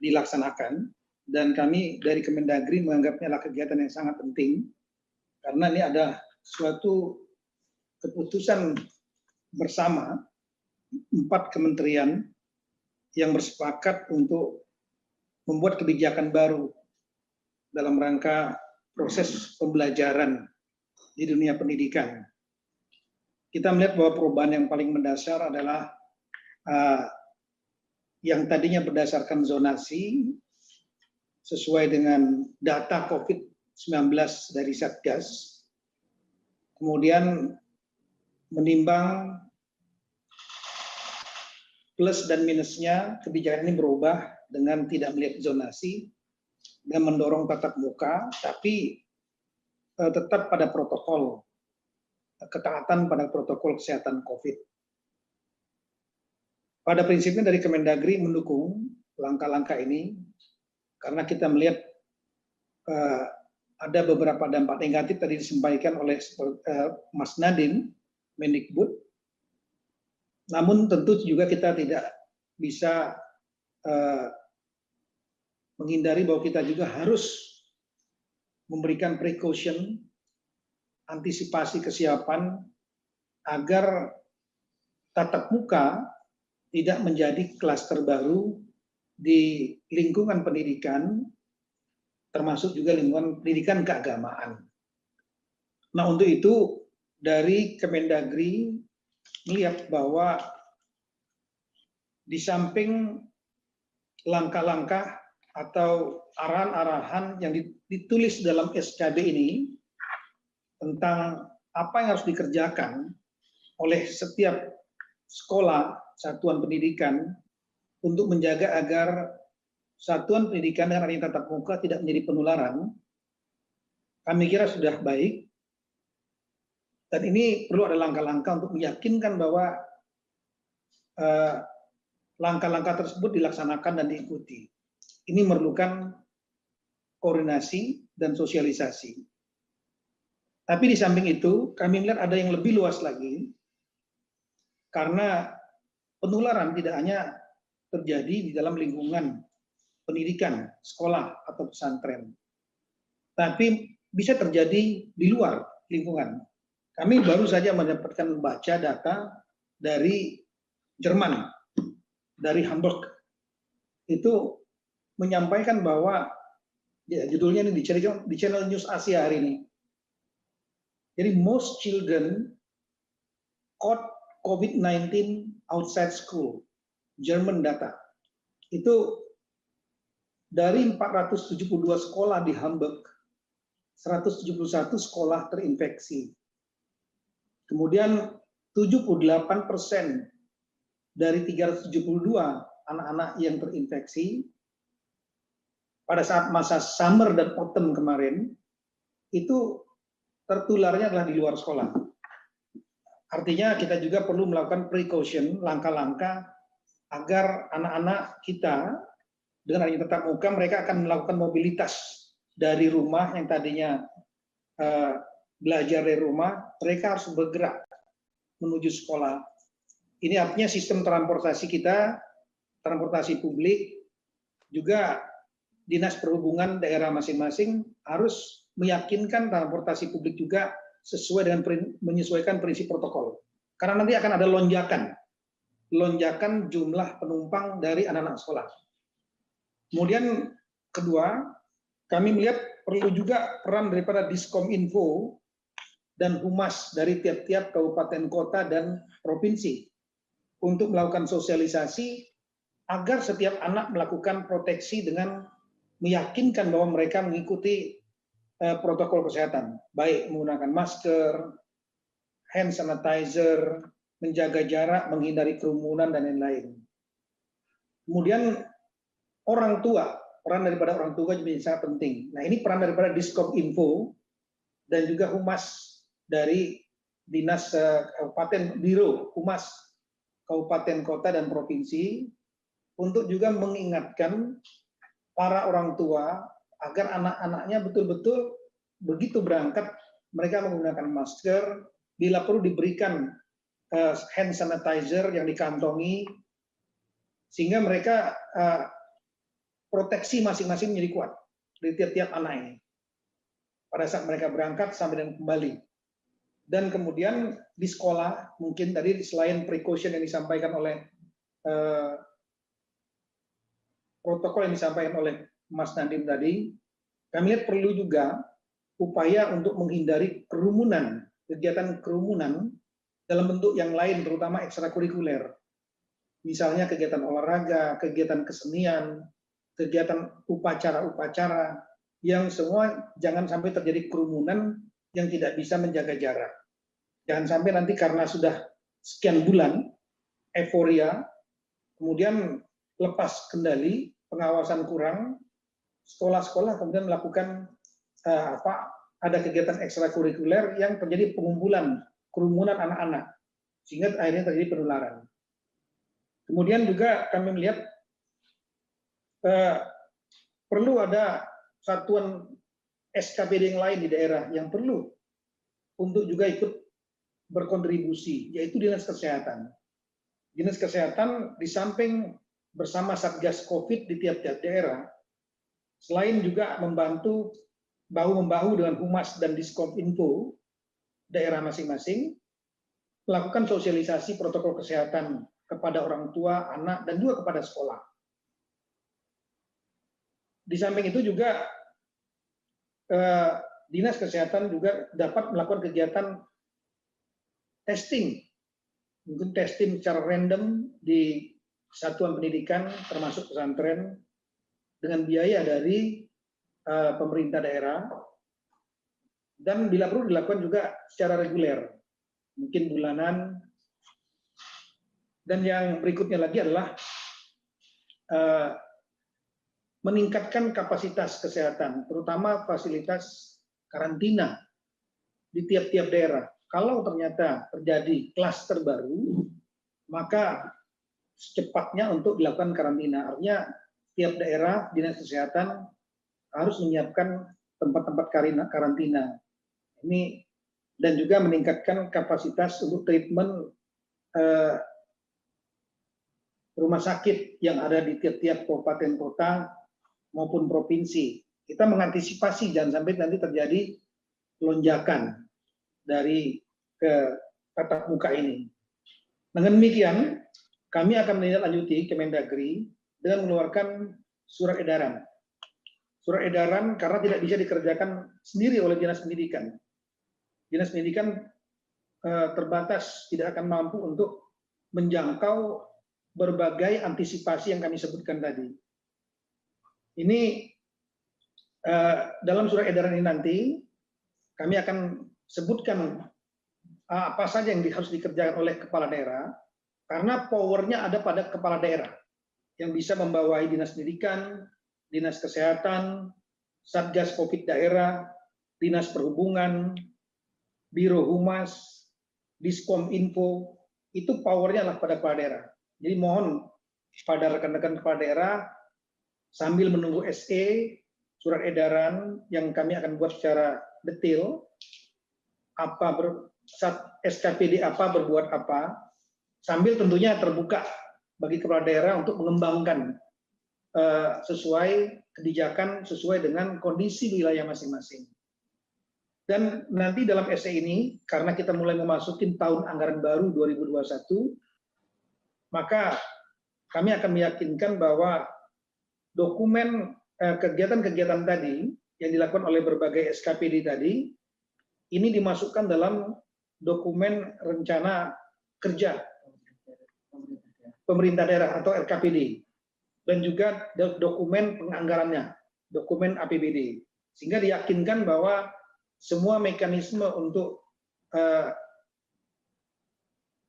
dilaksanakan, dan kami dari Kemendagri menganggapnya adalah kegiatan yang sangat penting karena ini ada suatu keputusan bersama 4 kementerian yang bersepakat untuk membuat kebijakan baru dalam rangka proses pembelajaran di dunia pendidikan. Kita melihat bahwa perubahan yang paling mendasar adalah yang tadinya berdasarkan zonasi sesuai dengan data COVID-19 dari Satgas, kemudian menimbang plus dan minusnya, kebijakan ini berubah dengan tidak melihat zonasi dan mendorong tatap muka, tapi tetap pada protokol, ketaatan pada protokol kesehatan COVID. Pada prinsipnya dari Kemendagri mendukung langkah-langkah ini karena kita melihat ada beberapa dampak negatif tadi disampaikan oleh Mas Nadiem, Mendikbud. Namun tentu juga kita tidak bisa menghindari bahwa kita juga harus memberikan precaution, antisipasi kesiapan agar tatap muka tidak menjadi klaster baru di lingkungan pendidikan, termasuk juga lingkungan pendidikan keagamaan. Nah, untuk itu dari Kemendagri melihat bahwa di samping langkah-langkah atau arahan-arahan yang ditulis dalam SKB ini tentang apa yang harus dikerjakan oleh setiap sekolah, satuan pendidikan untuk menjaga agar satuan pendidikan dengan adanya tatap muka tidak menjadi penularan, kami kira sudah baik. Dan ini perlu ada langkah-langkah untuk meyakinkan bahwa langkah-langkah tersebut dilaksanakan dan diikuti. Ini memerlukan koordinasi dan sosialisasi. Tapi di samping itu, kami melihat ada yang lebih luas lagi, karena penularan tidak hanya terjadi di dalam lingkungan pendidikan, sekolah atau pesantren. Tapi bisa terjadi di luar lingkungan. Kami baru saja mendapatkan baca data dari Jerman, dari Hamburg. Itu menyampaikan bahwa, ya, judulnya ini di channel News Asia hari ini. Jadi most children caught COVID-19 outside school, German data. Itu dari 472 sekolah di Hamburg, 171 sekolah terinfeksi. Kemudian 78% dari 372 anak-anak yang terinfeksi pada saat masa summer dan autumn kemarin, itu tertularnya adalah di luar sekolah. Artinya kita juga perlu melakukan precaution, langkah-langkah agar anak-anak kita dengan adanya tatap muka, mereka akan melakukan mobilitas dari rumah yang tadinya belajar dari rumah, mereka harus bergerak menuju sekolah. Ini artinya sistem transportasi kita, transportasi publik, juga Dinas Perhubungan daerah masing-masing harus meyakinkan transportasi publik juga sesuai dengan menyesuaikan prinsip protokol. Karena nanti akan ada lonjakan jumlah penumpang dari anak-anak sekolah. Kemudian kedua, kami melihat perlu juga peran daripada Diskominfo dan Humas dari tiap-tiap kabupaten kota dan provinsi untuk melakukan sosialisasi agar setiap anak melakukan proteksi dengan meyakinkan bahwa mereka mengikuti protokol kesehatan, baik menggunakan masker, hand sanitizer, menjaga jarak, menghindari kerumunan, dan lain-lain. Kemudian orang tua, peran daripada orang tua juga sangat penting. Nah, ini peran daripada Diskominfo dan juga Humas dari Dinas Kabupaten Biro Humas Kabupaten Kota dan Provinsi untuk juga mengingatkan para orang tua agar anak-anaknya betul-betul begitu berangkat mereka menggunakan masker, bila perlu diberikan hand sanitizer yang dikantongi, sehingga mereka proteksi masing-masing menjadi kuat dari tiap-tiap anak ini pada saat mereka berangkat sampai dan kembali. Dan kemudian di sekolah, mungkin tadi selain precaution yang disampaikan oleh protokol yang disampaikan oleh Mas Nadiem tadi, kami lihat perlu juga upaya untuk menghindari kerumunan, kegiatan kerumunan dalam bentuk yang lain, terutama ekstrakurikuler. Misalnya kegiatan olahraga, kegiatan kesenian, kegiatan upacara-upacara, yang semua jangan sampai terjadi kerumunan yang tidak bisa menjaga jarak. Jangan sampai nanti karena sudah sekian bulan, euforia, kemudian lepas kendali, pengawasan kurang, sekolah-sekolah kemudian melakukan ada kegiatan ekstrakurikuler yang terjadi pengumpulan, kerumunan anak-anak, sehingga akhirnya terjadi penularan. Kemudian juga kami melihat perlu ada satuan SKPD yang lain di daerah yang perlu untuk juga ikut berkontribusi, yaitu Dinas Kesehatan. Dinas Kesehatan di samping bersama Satgas COVID di tiap-tiap daerah, selain juga membantu bahu-membahu dengan Humas dan Diskominfo daerah masing-masing, melakukan sosialisasi protokol kesehatan kepada orang tua, anak, dan juga kepada sekolah. Di samping itu juga Dinas Kesehatan juga dapat melakukan kegiatan testing, mungkin testing secara random di satuan pendidikan termasuk pesantren dengan biaya dari pemerintah daerah, dan bila perlu dilakukan juga secara reguler, mungkin bulanan. Dan yang berikutnya lagi adalah meningkatkan kapasitas kesehatan, terutama fasilitas karantina di tiap-tiap daerah. Kalau ternyata terjadi klaster baru, maka secepatnya untuk dilakukan karantina. Artinya tiap daerah Dinas Kesehatan harus menyiapkan tempat-tempat karantina. Ini dan juga meningkatkan kapasitas untuk treatment rumah sakit yang ada di tiap-tiap kabupaten kota maupun provinsi. Kita mengantisipasi jangan sampai nanti terjadi lonjakan dari ke tatap muka ini. Dengan demikian, kami akan menindaklanjuti Kemendagri dengan mengeluarkan surat edaran. Surat edaran karena tidak bisa dikerjakan sendiri oleh Dinas Pendidikan. Dinas Pendidikan terbatas, tidak akan mampu untuk menjangkau berbagai antisipasi yang kami sebutkan tadi. Ini dalam surat edaran ini nanti kami akan sebutkan apa saja yang harus dikerjakan oleh kepala daerah, karena powernya ada pada kepala daerah yang bisa membawahi Dinas Pendidikan, Dinas Kesehatan, Satgas Covid daerah, Dinas Perhubungan, Biro Humas, Diskom Info, itu powernya adalah pada kepala daerah. Jadi mohon pada rekan-rekan kepala daerah sambil menunggu SE, surat edaran yang kami akan buat secara detail, SKPD apa berbuat apa, sambil tentunya terbuka bagi kepala daerah untuk mengembangkan sesuai kebijakan, sesuai dengan kondisi wilayah masing-masing. Dan nanti dalam SE ini, karena kita mulai memasuki tahun anggaran baru 2021, maka kami akan meyakinkan bahwa dokumen kegiatan-kegiatan tadi yang dilakukan oleh berbagai SKPD tadi, ini dimasukkan dalam dokumen rencana kerja pemerintah daerah atau RKPD, dan juga dokumen penganggarannya, dokumen APBD, sehingga diyakinkan bahwa semua mekanisme untuk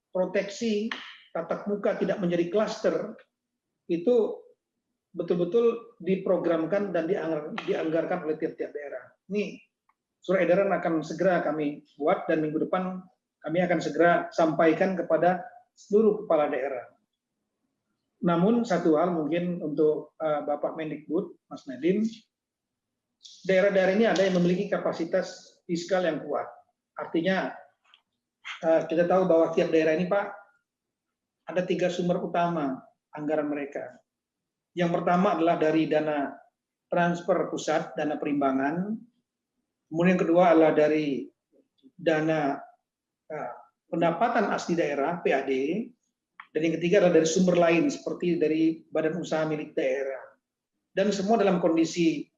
proteksi tatap muka tidak menjadi klaster itu betul-betul diprogramkan dan dianggarkan oleh tiap-tiap daerah. Ini surat edaran akan segera kami buat dan minggu depan kami akan segera sampaikan kepada seluruh kepala daerah. Namun satu hal mungkin untuk Bapak Mendikbud, Mas Nadiem, daerah-daerah ini ada yang memiliki kapasitas fiskal yang kuat. Artinya kita tahu bahwa tiap daerah ini Pak, ada 3 sumber utama anggaran mereka. Yang pertama adalah dari dana transfer pusat, dana perimbangan. Kemudian yang kedua adalah dari dana pendapatan asli daerah, PAD. Dan yang ketiga adalah dari sumber lain, seperti dari badan usaha milik daerah. Dan semua dalam kondisi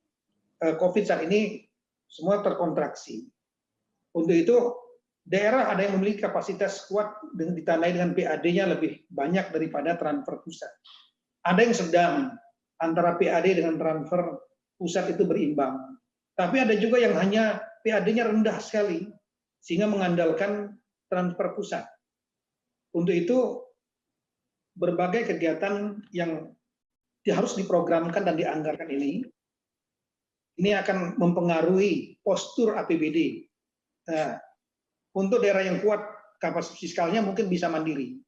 COVID saat ini, semua terkontraksi. Untuk itu, daerah ada yang memiliki kapasitas kuat ditandai dengan PAD-nya lebih banyak daripada transfer pusat. Ada yang sedang antara PAD dengan transfer pusat itu berimbang. Tapi ada juga yang hanya PAD-nya rendah sekali, sehingga mengandalkan transfer pusat. Untuk itu, berbagai kegiatan yang harus diprogramkan dan dianggarkan ini akan mempengaruhi postur APBD. Untuk daerah yang kuat kapasitas fiskalnya mungkin bisa mandiri.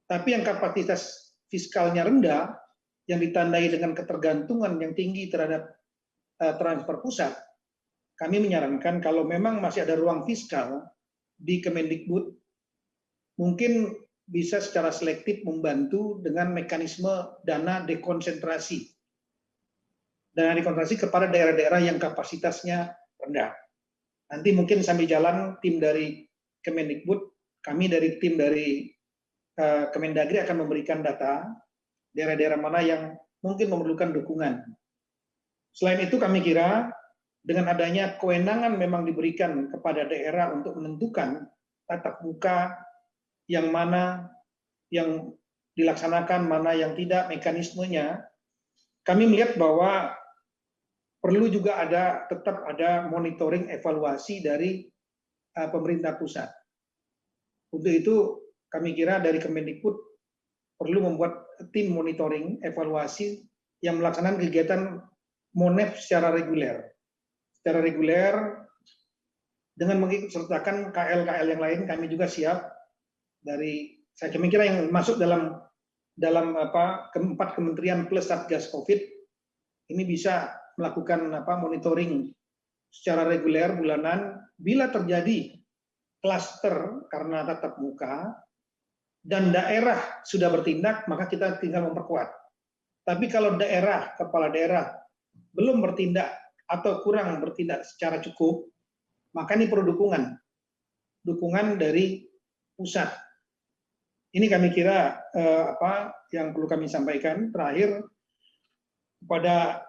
Tapi yang kapasitas fiskalnya rendah, yang ditandai dengan ketergantungan yang tinggi terhadap transfer pusat, kami menyarankan kalau memang masih ada ruang fiskal di Kemendikbud, mungkin bisa secara selektif membantu dengan mekanisme dana dekonsentrasi. Dana dekonsentrasi kepada daerah-daerah yang kapasitasnya rendah. Nanti mungkin sambil jalan tim dari Kemendikbud, kami dari tim dari Kemendagri akan memberikan data daerah-daerah mana yang mungkin memerlukan dukungan. Selain itu kami kira dengan adanya kewenangan memang diberikan kepada daerah untuk menentukan tatap muka yang mana yang dilaksanakan, mana yang tidak, mekanismenya, kami melihat bahwa perlu juga tetap ada monitoring evaluasi dari pemerintah pusat. Untuk itu kami kira dari Kemendikbud perlu membuat tim monitoring evaluasi yang melaksanakan kegiatan MONEF secara reguler. Secara reguler dengan mengikutsertakan KL-KL yang lain, kami juga siap dari kami kira yang masuk dalam keempat kementerian plus Satgas Covid ini bisa melakukan monitoring secara reguler bulanan. Bila terjadi klaster karena tatap muka, dan daerah sudah bertindak, maka kita tinggal memperkuat. Tapi kalau daerah, kepala daerah belum bertindak atau kurang bertindak secara cukup, maka ini perlu dukungan dari pusat. Ini kami kira yang perlu kami sampaikan. Terakhir, kepada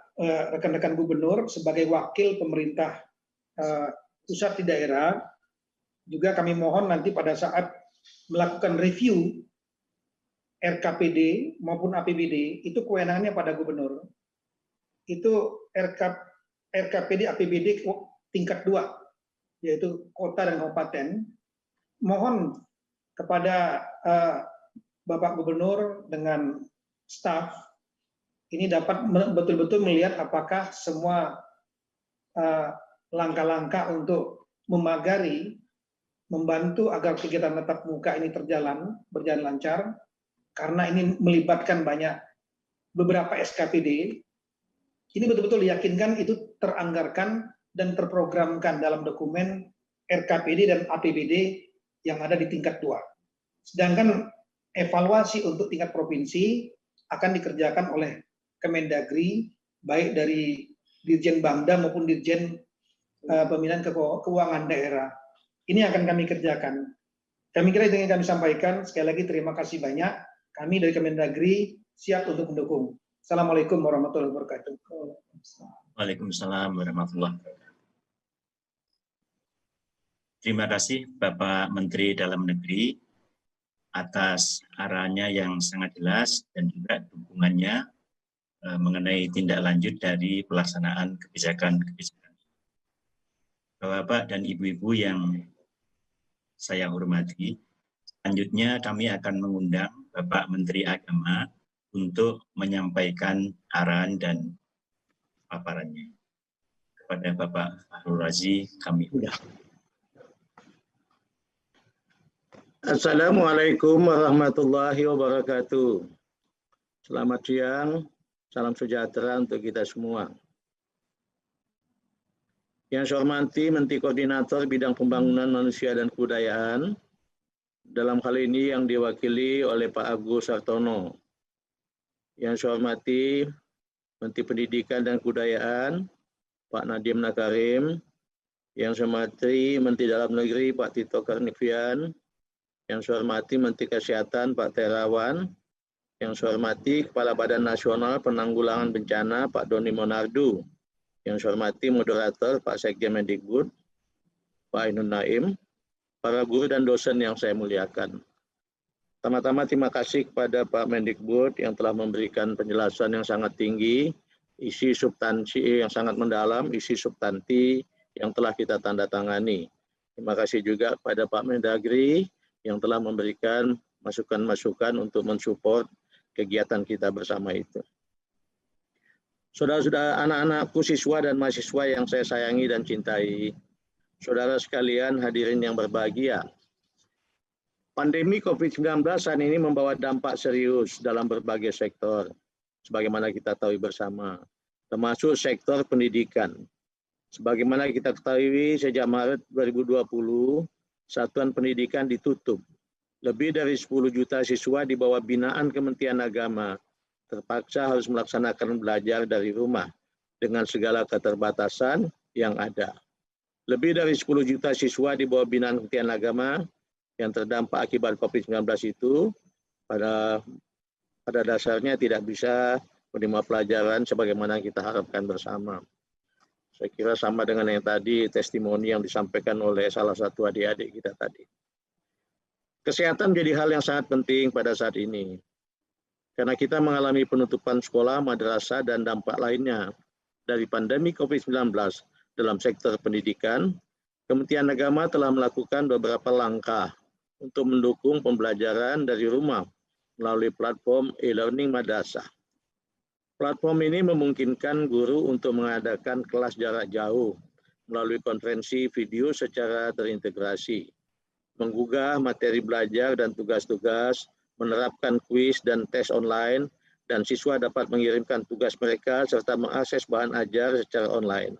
rekan-rekan gubernur sebagai wakil pemerintah pusat di daerah, juga kami mohon nanti pada saat melakukan review RKPD maupun APBD, itu kewenangannya pada gubernur. Itu RKPD APBD tingkat 2, yaitu kota dan kabupaten. Mohon kepada Bapak Gubernur dengan staf ini dapat betul-betul melihat apakah semua langkah-langkah untuk memagari, membantu agar kegiatan tatap muka ini berjalan lancar, karena ini melibatkan beberapa SKPD. Ini betul-betul diyakinkan itu teranggarkan dan terprogramkan dalam dokumen RKPD dan APBD yang ada di tingkat 2. Sedangkan evaluasi untuk tingkat provinsi akan dikerjakan oleh Kemendagri, baik dari Dirjen Bangda maupun Dirjen Pembinaan Keuangan Daerah. Ini akan kami kerjakan. Kami kira itu yang kami sampaikan. Sekali lagi terima kasih banyak. Kami dari Kemendagri siap untuk mendukung. Assalamualaikum warahmatullahi wabarakatuh. Waalaikumsalam warahmatullahi wabarakatuh. Terima kasih Bapak Menteri Dalam Negeri atas arahannya yang sangat jelas dan juga dukungannya mengenai tindak lanjut dari pelaksanaan kebijakan-kebijakan. Bapak dan Ibu-Ibu yang saya hormati, selanjutnya kami akan mengundang Bapak Menteri Agama untuk menyampaikan arahan dan paparannya. Kepada Bapak Fahrul Razi, kami undang. Assalamualaikum warahmatullahi wabarakatuh. Selamat siang, salam sejahtera untuk kita semua. Yang saya hormati Menteri Koordinator Bidang Pembangunan Manusia dan Kebudayaan, dalam hal ini yang diwakili oleh Pak Agus Sartono. Yang saya hormati Menteri Pendidikan dan Kebudayaan, Pak Nadiem Makarim. Yang saya hormati Menteri Dalam Negeri, Pak Tito Karnavian. Yang saya hormati Menteri Kesehatan, Pak Terawan. Yang saya hormati Kepala Badan Nasional Penanggulangan Bencana, Pak Doni Monardo. Yang saya hormati moderator, Pak Sekjen Mendikbud, Pak Ainun Naim, para guru dan dosen yang saya muliakan. Pertama-tama terima kasih kepada Pak Mendikbud yang telah memberikan penjelasan yang sangat tinggi, isi substansi yang sangat mendalam, isi substansi yang telah kita tanda tangani. Terima kasih juga kepada Pak Mendagri yang telah memberikan masukan-masukan untuk mensupport kegiatan kita bersama itu. Saudara-saudara, anak-anakku, siswa dan mahasiswa yang saya sayangi dan cintai, saudara sekalian hadirin yang berbahagia, pandemi COVID-19 saat ini membawa dampak serius dalam berbagai sektor, sebagaimana kita tahu bersama, termasuk sektor pendidikan. Sebagaimana kita ketahui, sejak Maret 2020, Satuan Pendidikan ditutup. Lebih dari 10 juta siswa di bawah binaan Kementerian Agama terpaksa harus melaksanakan belajar dari rumah dengan segala keterbatasan yang ada. Lebih dari 10 juta siswa di bawah binaan Kementerian Agama yang terdampak akibat COVID-19 itu pada dasarnya tidak bisa menerima pelajaran sebagaimana kita harapkan bersama. Saya kira sama dengan yang tadi testimoni yang disampaikan oleh salah satu adik-adik kita tadi. Kesehatan menjadi hal yang sangat penting pada saat ini. Karena kita mengalami penutupan sekolah, madrasah, dan dampak lainnya dari pandemi COVID-19 dalam sektor pendidikan, Kementerian Agama telah melakukan beberapa langkah untuk mendukung pembelajaran dari rumah melalui platform e-learning madrasah. Platform ini memungkinkan guru untuk mengadakan kelas jarak jauh melalui konferensi video secara terintegrasi, menggugah materi belajar dan tugas-tugas, menerapkan kuis dan tes online, dan siswa dapat mengirimkan tugas mereka serta mengakses bahan ajar secara online.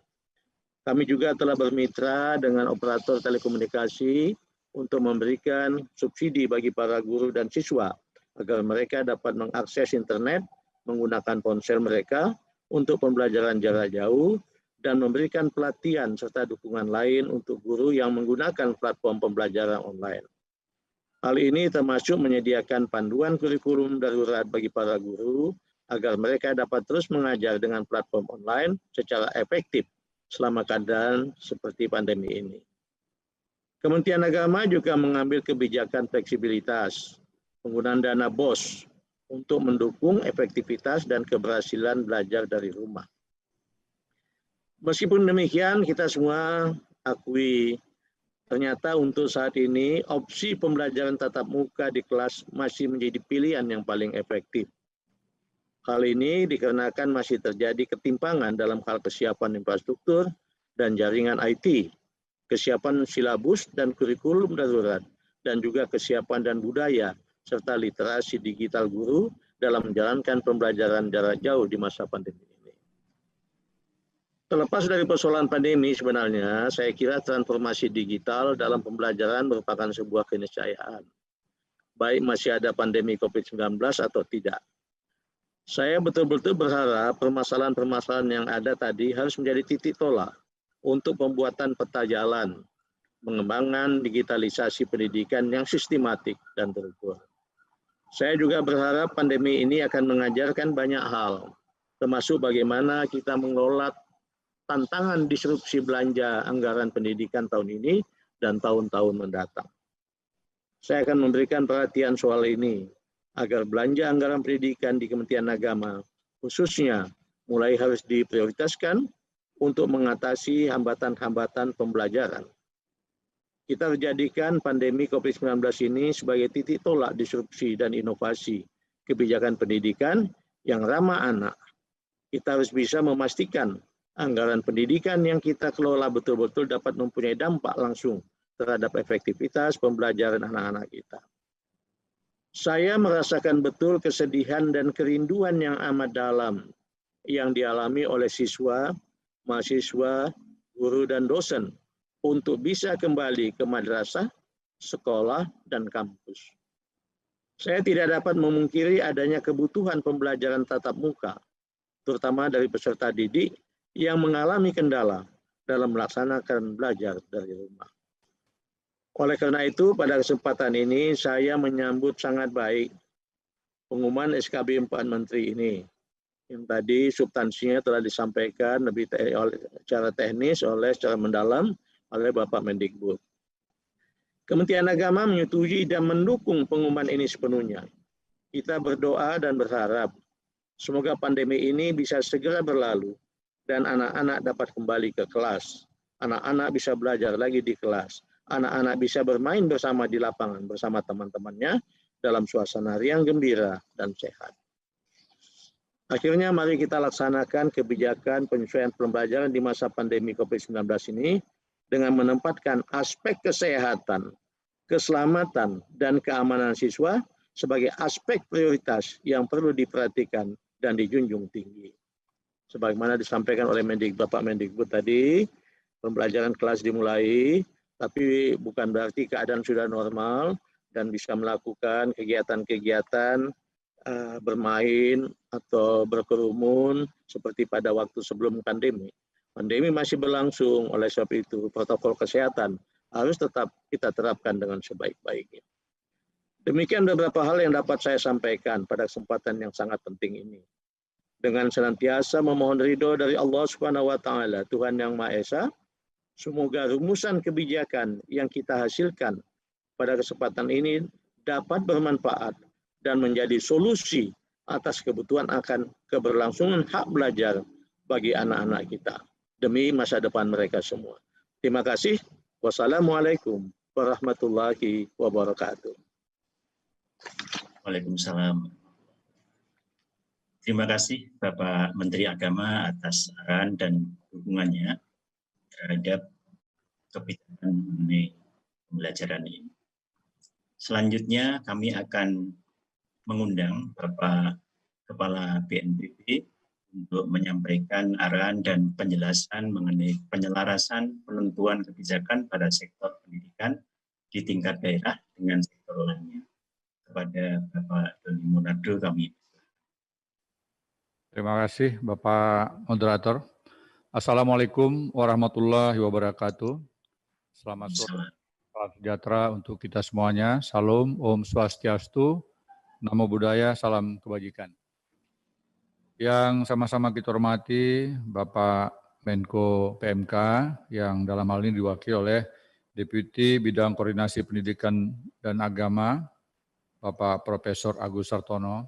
Kami juga telah bermitra dengan operator telekomunikasi untuk memberikan subsidi bagi para guru dan siswa agar mereka dapat mengakses internet menggunakan ponsel mereka untuk pembelajaran jarak jauh dan memberikan pelatihan serta dukungan lain untuk guru yang menggunakan platform pembelajaran online. Hal ini termasuk menyediakan panduan kurikulum darurat bagi para guru agar mereka dapat terus mengajar dengan platform online secara efektif selama keadaan seperti pandemi ini. Kementerian Agama juga mengambil kebijakan fleksibilitas, penggunaan dana BOS untuk mendukung efektivitas dan keberhasilan belajar dari rumah. Meskipun demikian, kita semua akui ternyata untuk saat ini opsi pembelajaran tatap muka di kelas masih menjadi pilihan yang paling efektif. Hal ini dikarenakan masih terjadi ketimpangan dalam hal kesiapan infrastruktur dan jaringan IT, kesiapan silabus dan kurikulum darurat, dan juga kesiapan dan budaya, serta literasi digital guru dalam menjalankan pembelajaran jarak jauh di masa pandemi ini. Terlepas dari persoalan pandemi sebenarnya, saya kira transformasi digital dalam pembelajaran merupakan sebuah keniscayaan. Baik masih ada pandemi COVID-19 atau tidak. Saya betul-betul berharap permasalahan-permasalahan yang ada tadi harus menjadi titik tolak untuk pembuatan peta jalan, pengembangan digitalisasi pendidikan yang sistematik dan terukur. Saya juga berharap pandemi ini akan mengajarkan banyak hal, termasuk bagaimana kita mengelola tantangan disrupsi belanja anggaran pendidikan tahun ini dan tahun-tahun mendatang. Saya akan memberikan perhatian soal ini, agar belanja anggaran pendidikan di Kementerian Agama, khususnya mulai harus diprioritaskan untuk mengatasi hambatan-hambatan pembelajaran. Kita jadikan pandemi COVID-19 ini sebagai titik tolak disrupsi dan inovasi kebijakan pendidikan yang ramah anak. Kita harus bisa memastikan anggaran pendidikan yang kita kelola betul-betul dapat mempunyai dampak langsung terhadap efektivitas pembelajaran anak-anak kita. Saya merasakan betul kesedihan dan kerinduan yang amat dalam yang dialami oleh siswa, mahasiswa, guru, dan dosen untuk bisa kembali ke madrasah, sekolah, dan kampus. Saya tidak dapat memungkiri adanya kebutuhan pembelajaran tatap muka, terutama dari peserta didik yang mengalami kendala dalam melaksanakan belajar dari rumah. Oleh karena itu, pada kesempatan ini saya menyambut sangat baik pengumuman SKB 4 Menteri ini, yang tadi substansinya telah disampaikan lebih secara teknis secara mendalam oleh Bapak Mendikbud. Kementerian Agama menyetujui dan mendukung pengumuman ini sepenuhnya. Kita berdoa dan berharap semoga pandemi ini bisa segera berlalu dan anak-anak dapat kembali ke kelas. Anak-anak bisa belajar lagi di kelas. Anak-anak bisa bermain bersama di lapangan bersama teman-temannya dalam suasana riang gembira dan sehat. Akhirnya mari kita laksanakan kebijakan penyesuaian pembelajaran di masa pandemi COVID-19 ini dengan menempatkan aspek kesehatan, keselamatan, dan keamanan siswa sebagai aspek prioritas yang perlu diperhatikan dan dijunjung tinggi. Sebagaimana disampaikan oleh Bapak Mendikbud tadi, pembelajaran kelas dimulai, tapi bukan berarti keadaan sudah normal dan bisa melakukan kegiatan-kegiatan bermain atau berkerumun seperti pada waktu sebelum pandemi. Pandemi masih berlangsung, oleh sebab itu protokol kesehatan harus tetap kita terapkan dengan sebaik-baiknya. Demikian beberapa hal yang dapat saya sampaikan pada kesempatan yang sangat penting ini. Dengan senantiasa memohon ridho dari Allah Subhanahu wa Ta'ala, Tuhan Yang Maha Esa, semoga rumusan kebijakan yang kita hasilkan pada kesempatan ini dapat bermanfaat dan menjadi solusi atas kebutuhan akan keberlangsungan hak belajar bagi anak-anak kita demi masa depan mereka semua. Terima kasih. Wassalamualaikum warahmatullahi wabarakatuh. Waalaikumsalam. Terima kasih Bapak Menteri Agama atas saran dan dukungannya terhadap kebijakan mengenai pembelajaran ini. Selanjutnya kami akan mengundang Bapak Kepala BNPB untuk menyampaikan arahan dan penjelasan mengenai penyelarasan penentuan kebijakan pada sektor pendidikan di tingkat daerah dengan sektor lainnya. Kepada Bapak Doni Monardo kami. Terima kasih Bapak Moderator. Assalamualaikum warahmatullahi wabarakatuh. Selamat sore, salam sejahtera untuk kita semuanya. Salam, Om Swastiastu, Namo Buddhaya, salam kebajikan. Yang sama-sama kita hormati Bapak Menko PMK yang dalam hal ini diwakili oleh Deputi Bidang Koordinasi Pendidikan dan Agama, Bapak Profesor Agus Sartono.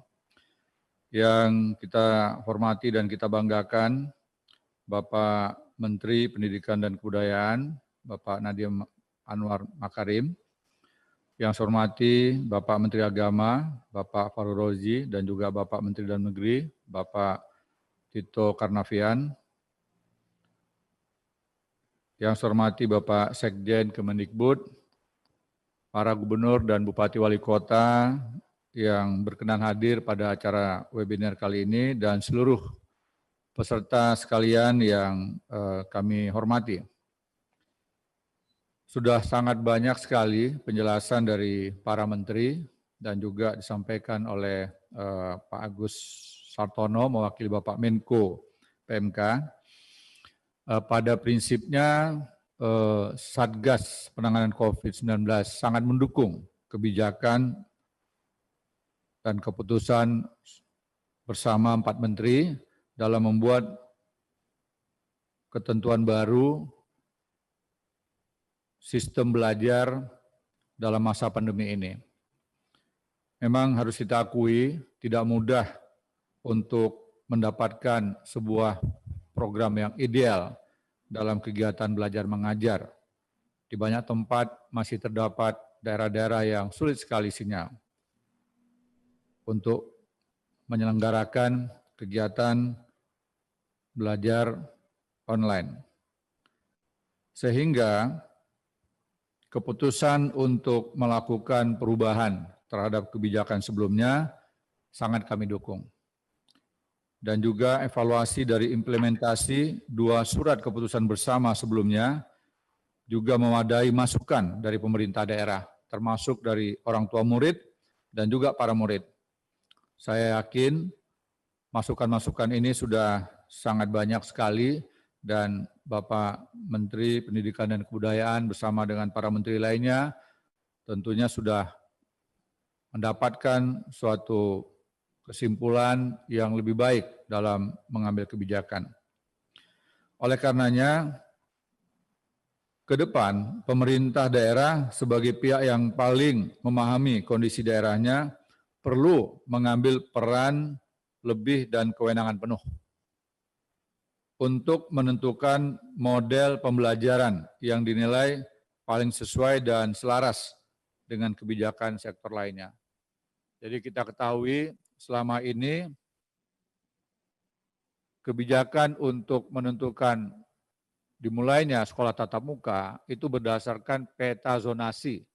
Yang kita hormati dan kita banggakan, Bapak Menteri Pendidikan dan Kebudayaan, Bapak Nadiem Anwar Makarim. Yang saya hormati Bapak Menteri Agama, Bapak Fahrul Razi, dan juga Bapak Menteri Dalam Negeri, Bapak Tito Karnavian. Yang saya hormati Bapak Sekjen Kemendikbud, para gubernur dan bupati wali kota yang berkenan hadir pada acara webinar kali ini, dan seluruh peserta sekalian yang kami hormati. Sudah sangat banyak sekali penjelasan dari para menteri dan juga disampaikan oleh Pak Agus Sartono mewakili Bapak Menko PMK. Pada prinsipnya Satgas Penanganan COVID-19 sangat mendukung kebijakan dan keputusan bersama 4 menteri dalam membuat ketentuan baru sistem belajar dalam masa pandemi ini. Memang harus kita akui tidak mudah untuk mendapatkan sebuah program yang ideal dalam kegiatan belajar mengajar. Di banyak tempat masih terdapat daerah-daerah yang sulit sekali sinyal untuk menyelenggarakan kegiatan belajar online. Sehingga keputusan untuk melakukan perubahan terhadap kebijakan sebelumnya sangat kami dukung. Dan juga evaluasi dari implementasi 2 surat keputusan bersama sebelumnya juga memadai masukan dari pemerintah daerah, termasuk dari orang tua murid dan juga para murid. Saya yakin masukan-masukan ini sudah sangat banyak sekali dan Bapak Menteri Pendidikan dan Kebudayaan bersama dengan para menteri lainnya tentunya sudah mendapatkan suatu kesimpulan yang lebih baik dalam mengambil kebijakan. Oleh karenanya, ke depan pemerintah daerah sebagai pihak yang paling memahami kondisi daerahnya perlu mengambil peran lebih dan kewenangan penuh untuk menentukan model pembelajaran yang dinilai paling sesuai dan selaras dengan kebijakan sektor lainnya. Jadi kita ketahui selama ini kebijakan untuk menentukan dimulainya sekolah tatap muka itu berdasarkan peta zonasi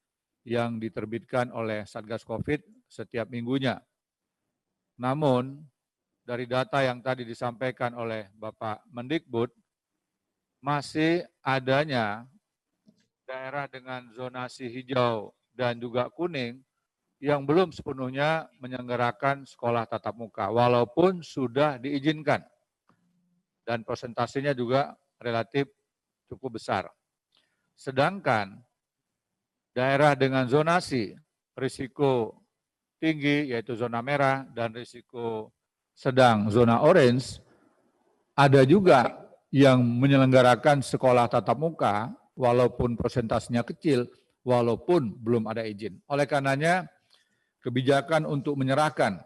yang diterbitkan oleh Satgas COVID setiap minggunya. Namun, dari data yang tadi disampaikan oleh Bapak Mendikbud, masih adanya daerah dengan zonasi hijau dan juga kuning yang belum sepenuhnya menyelenggarakan sekolah tatap muka, walaupun sudah diizinkan. Dan persentasenya juga relatif cukup besar. Sedangkan daerah dengan zonasi risiko tinggi, yaitu zona merah, dan risiko sedang zona orange, ada juga yang menyelenggarakan sekolah tatap muka, walaupun persentasenya kecil, walaupun belum ada izin. Oleh karenanya, kebijakan untuk menyerahkan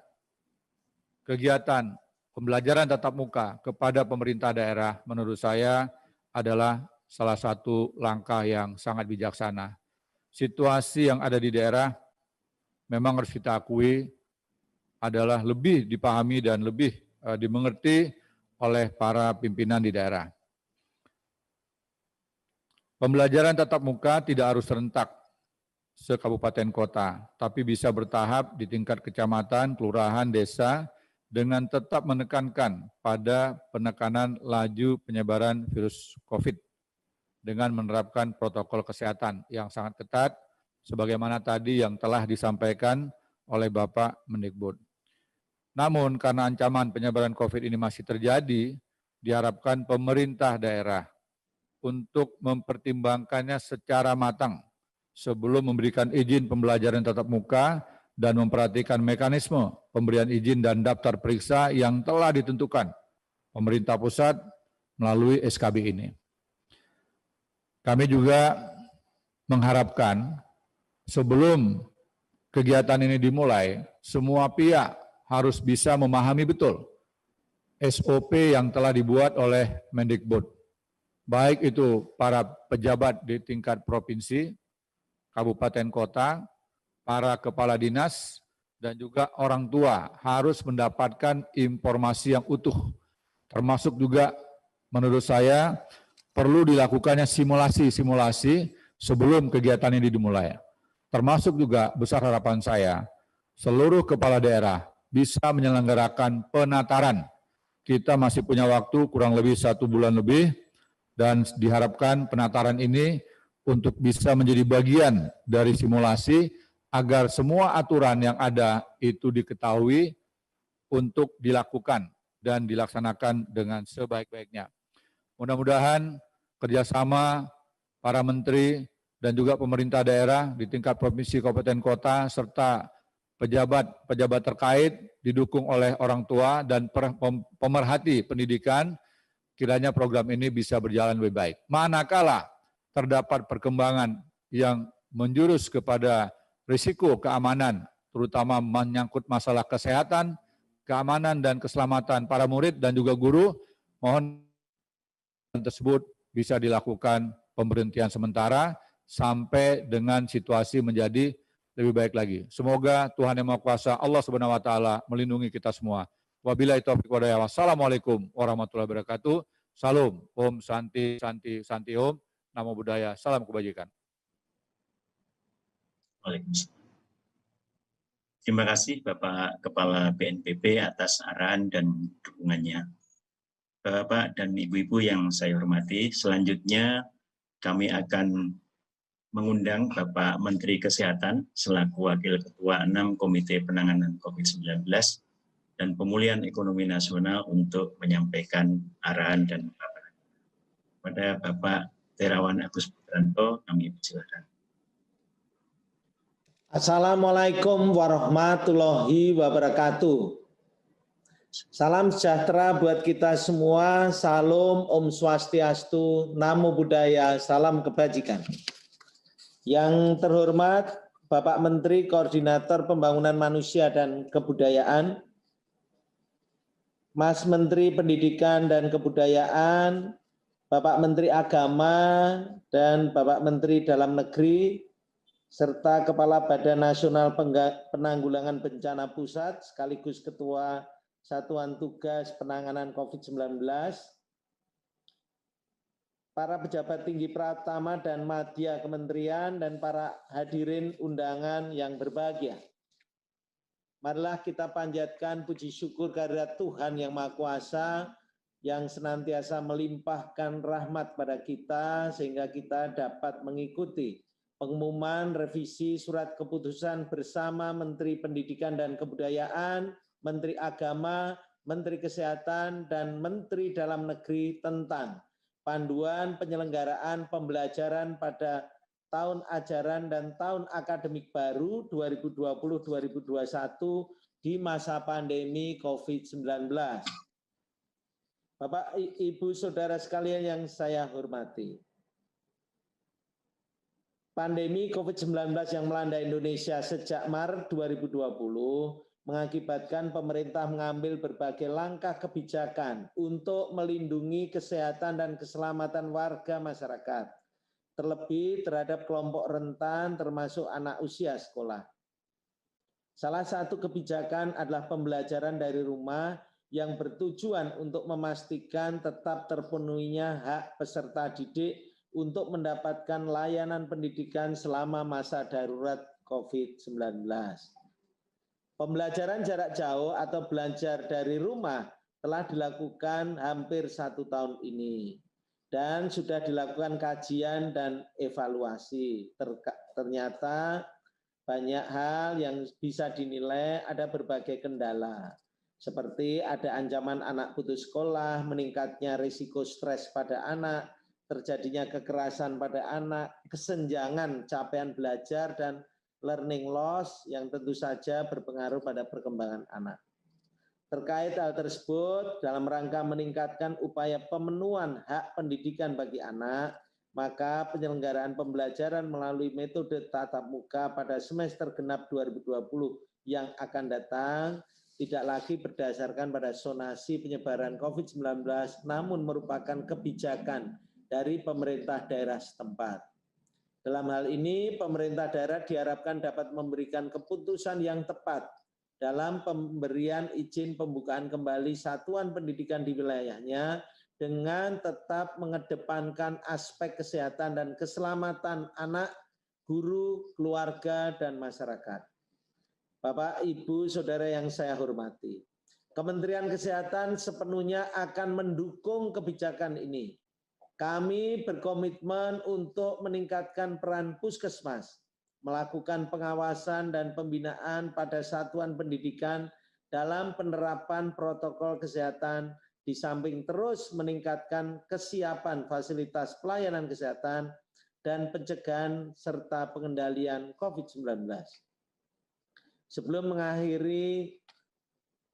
kegiatan pembelajaran tatap muka kepada pemerintah daerah, menurut saya adalah salah satu langkah yang sangat bijaksana. Situasi yang ada di daerah memang harus kita akui adalah lebih dipahami dan lebih dimengerti oleh para pimpinan di daerah. Pembelajaran tatap muka tidak harus serentak se-kabupaten kota, tapi bisa bertahap di tingkat kecamatan, kelurahan, desa, dengan tetap menekankan pada penekanan laju penyebaran virus COVID dengan menerapkan protokol kesehatan yang sangat ketat sebagaimana tadi yang telah disampaikan oleh Bapak Mendikbud. Namun karena ancaman penyebaran COVID ini masih terjadi, diharapkan pemerintah daerah untuk mempertimbangkannya secara matang sebelum memberikan izin pembelajaran tatap muka dan memperhatikan mekanisme pemberian izin dan daftar periksa yang telah ditentukan pemerintah pusat melalui SKB ini. Kami juga mengharapkan sebelum kegiatan ini dimulai, semua pihak harus bisa memahami betul SOP yang telah dibuat oleh Mendikbud. Baik itu para pejabat di tingkat provinsi, kabupaten kota, para kepala dinas, dan juga orang tua harus mendapatkan informasi yang utuh. Termasuk juga menurut saya perlu dilakukannya simulasi-simulasi sebelum kegiatan ini dimulai. Termasuk juga besar harapan saya, seluruh kepala daerah bisa menyelenggarakan penataran. Kita masih punya waktu kurang lebih 1 bulan lebih, dan diharapkan penataran ini untuk bisa menjadi bagian dari simulasi agar semua aturan yang ada itu diketahui untuk dilakukan dan dilaksanakan dengan sebaik-baiknya. Mudah-mudahan kerjasama para menteri dan juga pemerintah daerah di tingkat provinsi, kabupaten, kota, serta pejabat terkait didukung oleh orang tua dan pemerhati pendidikan, kiranya program ini bisa berjalan lebih baik. Manakala terdapat perkembangan yang menjurus kepada risiko keamanan, terutama menyangkut masalah kesehatan, keamanan dan keselamatan para murid dan juga guru, mohon tersebut bisa dilakukan pemberhentian sementara sampai dengan situasi menjadi lebih baik lagi. Semoga Tuhan Yang Maha Kuasa, Allah Subhanahu wa taala melindungi kita semua. Wabillahi taufiq wal hidayah. Wassalamualaikum warahmatullahi wabarakatuh. Salam, Om Santi, Santi, Santi Om. Namo Buddhaya, salam kebajikan. Waalaikumsalam. Terima kasih Bapak Kepala BNPB atas arahan dan dukungannya. Bapak dan Ibu-Ibu yang saya hormati, selanjutnya kami akan mengundang Bapak Menteri Kesehatan selaku Wakil Ketua 6 Komite Penanganan COVID-19 dan Pemulihan Ekonomi Nasional untuk menyampaikan arahan dan paparan. Pada Bapak Terawan Agus Putranto, kami persilakan. Assalamualaikum warahmatullahi wabarakatuh. Salam sejahtera buat kita semua. Salam, Om Swastiastu, Namo Buddhaya, salam kebajikan. Yang terhormat Bapak Menteri Koordinator Pembangunan Manusia dan Kebudayaan, Mas Menteri Pendidikan dan Kebudayaan, Bapak Menteri Agama, dan Bapak Menteri Dalam Negeri, serta Kepala Badan Nasional Penanggulangan Bencana Pusat, sekaligus Ketua Satuan Tugas Penanganan COVID-19, para pejabat tinggi Pratama dan Madya Kementerian, dan para hadirin undangan yang berbahagia. Marilah kita panjatkan puji syukur kehadirat Tuhan Yang Maha Kuasa yang senantiasa melimpahkan rahmat pada kita sehingga kita dapat mengikuti pengumuman revisi surat keputusan bersama Menteri Pendidikan dan Kebudayaan, Menteri Agama, Menteri Kesehatan, dan Menteri Dalam Negeri tentang panduan penyelenggaraan pembelajaran pada tahun ajaran dan tahun akademik baru 2020-2021 di masa pandemi COVID-19. Bapak, Ibu, Saudara sekalian yang saya hormati, pandemi COVID-19 yang melanda Indonesia sejak Maret 2020 mengakibatkan pemerintah mengambil berbagai langkah kebijakan untuk melindungi kesehatan dan keselamatan warga masyarakat, terlebih terhadap kelompok rentan termasuk anak usia sekolah. Salah satu kebijakan adalah pembelajaran dari rumah yang bertujuan untuk memastikan tetap terpenuhinya hak peserta didik untuk mendapatkan layanan pendidikan selama masa darurat COVID-19. Pembelajaran jarak jauh atau belajar dari rumah telah dilakukan hampir 1 tahun ini. dan sudah dilakukan kajian dan evaluasi. Ternyata banyak hal yang bisa dinilai ada berbagai kendala, seperti ada ancaman anak putus sekolah, meningkatnya risiko stres pada anak, terjadinya kekerasan pada anak, kesenjangan capaian belajar, dan learning loss yang tentu saja berpengaruh pada perkembangan anak. Terkait hal tersebut, dalam rangka meningkatkan upaya pemenuhan hak pendidikan bagi anak, maka penyelenggaraan pembelajaran melalui metode tatap muka pada semester genap 2020 yang akan datang tidak lagi berdasarkan pada zonasi penyebaran COVID-19, namun merupakan kebijakan dari pemerintah daerah setempat. Dalam hal ini, pemerintah daerah diharapkan dapat memberikan keputusan yang tepat dalam pemberian izin pembukaan kembali satuan pendidikan di wilayahnya dengan tetap mengedepankan aspek kesehatan dan keselamatan anak, guru, keluarga, dan masyarakat. Bapak, Ibu, Saudara yang saya hormati, Kementerian Kesehatan sepenuhnya akan mendukung kebijakan ini. Kami berkomitmen untuk meningkatkan peran puskesmas, melakukan pengawasan dan pembinaan pada satuan pendidikan dalam penerapan protokol kesehatan, di samping terus meningkatkan kesiapan fasilitas pelayanan kesehatan dan pencegahan serta pengendalian COVID-19. Sebelum mengakhiri,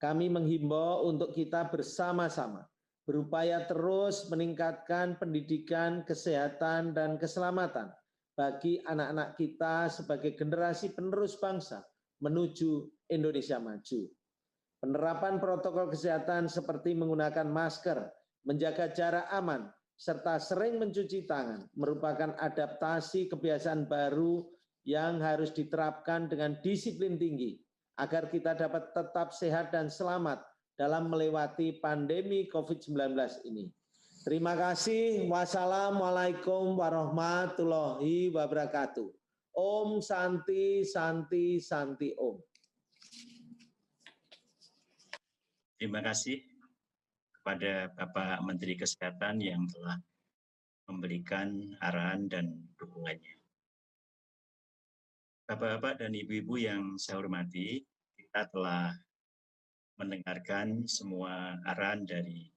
kami menghimbau untuk kita bersama-sama berupaya terus meningkatkan pendidikan, kesehatan, dan keselamatan bagi anak-anak kita sebagai generasi penerus bangsa menuju Indonesia maju. Penerapan protokol kesehatan seperti menggunakan masker, menjaga jarak aman, serta sering mencuci tangan merupakan adaptasi kebiasaan baru yang harus diterapkan dengan disiplin tinggi agar kita dapat tetap sehat dan selamat dalam melewati pandemi COVID-19 ini. Terima kasih. Wassalamualaikum warahmatullahi wabarakatuh. Om Santi Santi Santi Om. Terima kasih kepada Bapak Menteri Kesehatan yang telah memberikan arahan dan dukungannya. Bapak-bapak dan ibu-ibu yang saya hormati, kita telah mendengarkan semua arahan dari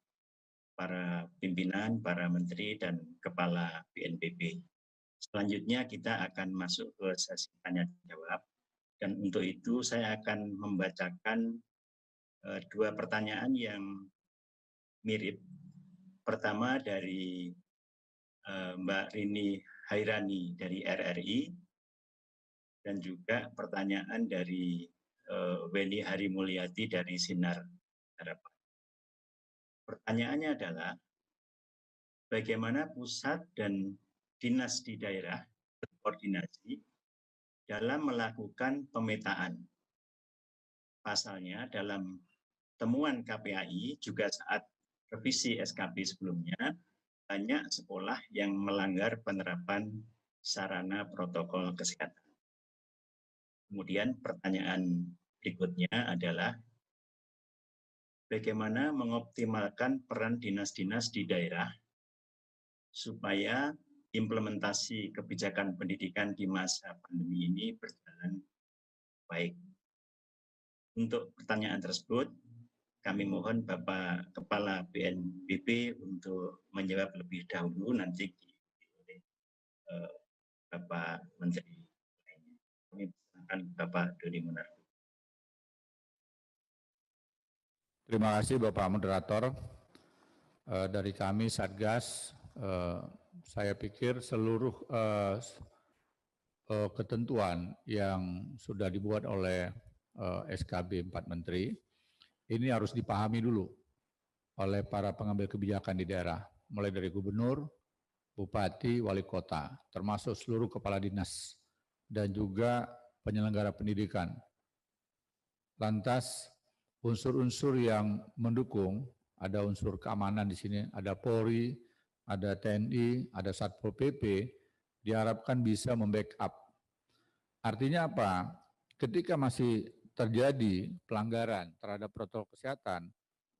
para pimpinan, para menteri, dan kepala BNPB. Selanjutnya kita akan masuk ke sesi tanya-jawab. Dan untuk itu saya akan membacakan dua pertanyaan yang mirip. Pertama dari Mbak Rini Hairani dari RRI, dan juga pertanyaan dari Weni Harimulyati dari Sinar Harapan. Pertanyaannya adalah, bagaimana pusat dan dinas di daerah berkoordinasi dalam melakukan pemetaan? Pasalnya dalam temuan KPAI juga saat revisi SKP sebelumnya, banyak sekolah yang melanggar penerapan sarana protokol kesehatan. Kemudian pertanyaan berikutnya adalah, bagaimana mengoptimalkan peran dinas-dinas di daerah supaya implementasi kebijakan pendidikan di masa pandemi ini berjalan baik. Untuk pertanyaan tersebut, kami mohon Bapak Kepala BNPB untuk menjawab lebih dahulu, nanti oleh Bapak Menteri. Kami persilakan Bapak Doni Monardo. Terima kasih Bapak Moderator. Dari kami Satgas, saya pikir seluruh ketentuan yang sudah dibuat oleh SKB 4 Menteri, ini harus dipahami dulu oleh para pengambil kebijakan di daerah, mulai dari gubernur, bupati, wali kota, termasuk seluruh kepala dinas, dan juga penyelenggara pendidikan. Lantas, unsur-unsur yang mendukung, ada unsur keamanan di sini, ada Polri, ada TNI, ada Satpol PP, diharapkan bisa membackup. Artinya apa? Ketika masih terjadi pelanggaran terhadap protokol kesehatan,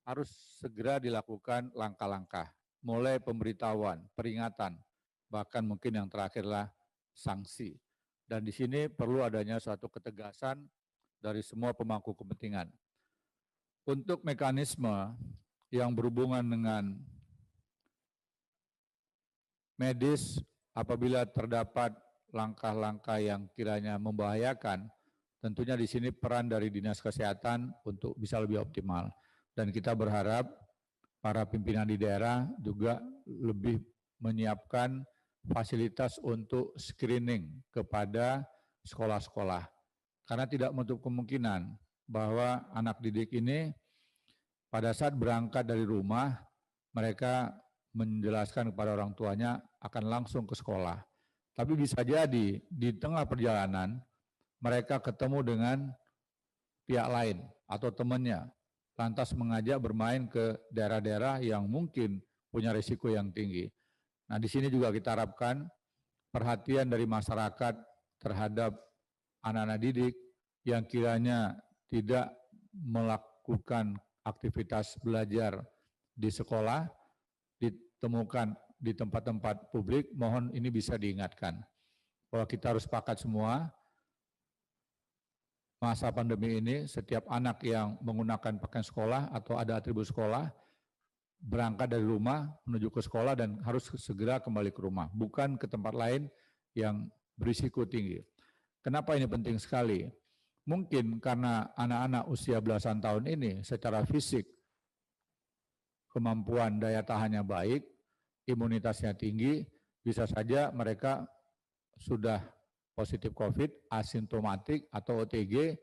harus segera dilakukan langkah-langkah, mulai pemberitahuan, peringatan, bahkan mungkin yang terakhirlah sanksi. Dan di sini perlu adanya suatu ketegasan dari semua pemangku kepentingan. Untuk mekanisme yang berhubungan dengan medis, apabila terdapat langkah-langkah yang kiranya membahayakan, tentunya di sini peran dari Dinas Kesehatan untuk bisa lebih optimal. Dan kita berharap para pimpinan di daerah juga lebih menyiapkan fasilitas untuk screening kepada sekolah-sekolah. Karena tidak menutup kemungkinan bahwa anak didik ini pada saat berangkat dari rumah, mereka menjelaskan kepada orang tuanya akan langsung ke sekolah. Tapi bisa jadi di tengah perjalanan mereka ketemu dengan pihak lain atau temannya, lantas mengajak bermain ke daerah-daerah yang mungkin punya risiko yang tinggi. Nah, di sini juga kita harapkan perhatian dari masyarakat terhadap anak-anak didik yang kiranya tidak melakukan aktivitas belajar di sekolah, ditemukan di tempat-tempat publik, mohon ini bisa diingatkan. Bahwa kita harus sepakat semua, masa pandemi ini setiap anak yang menggunakan pakaian sekolah atau ada atribut sekolah, berangkat dari rumah menuju ke sekolah dan harus segera kembali ke rumah, bukan ke tempat lain yang berisiko tinggi. Kenapa ini penting sekali? Mungkin karena anak-anak usia belasan tahun ini secara fisik kemampuan daya tahannya baik, imunitasnya tinggi, bisa saja mereka sudah positif COVID, asimptomatik atau OTG,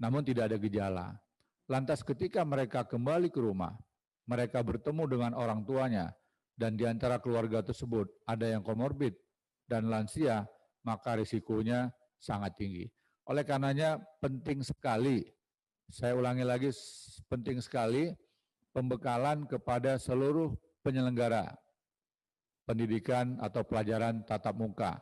namun tidak ada gejala. Lantas ketika mereka kembali ke rumah, mereka bertemu dengan orang tuanya, dan di antara keluarga tersebut ada yang komorbid dan lansia, maka risikonya sangat tinggi. Oleh karenanya penting sekali, saya ulangi lagi, penting sekali pembekalan kepada seluruh penyelenggara pendidikan atau pelajaran tatap muka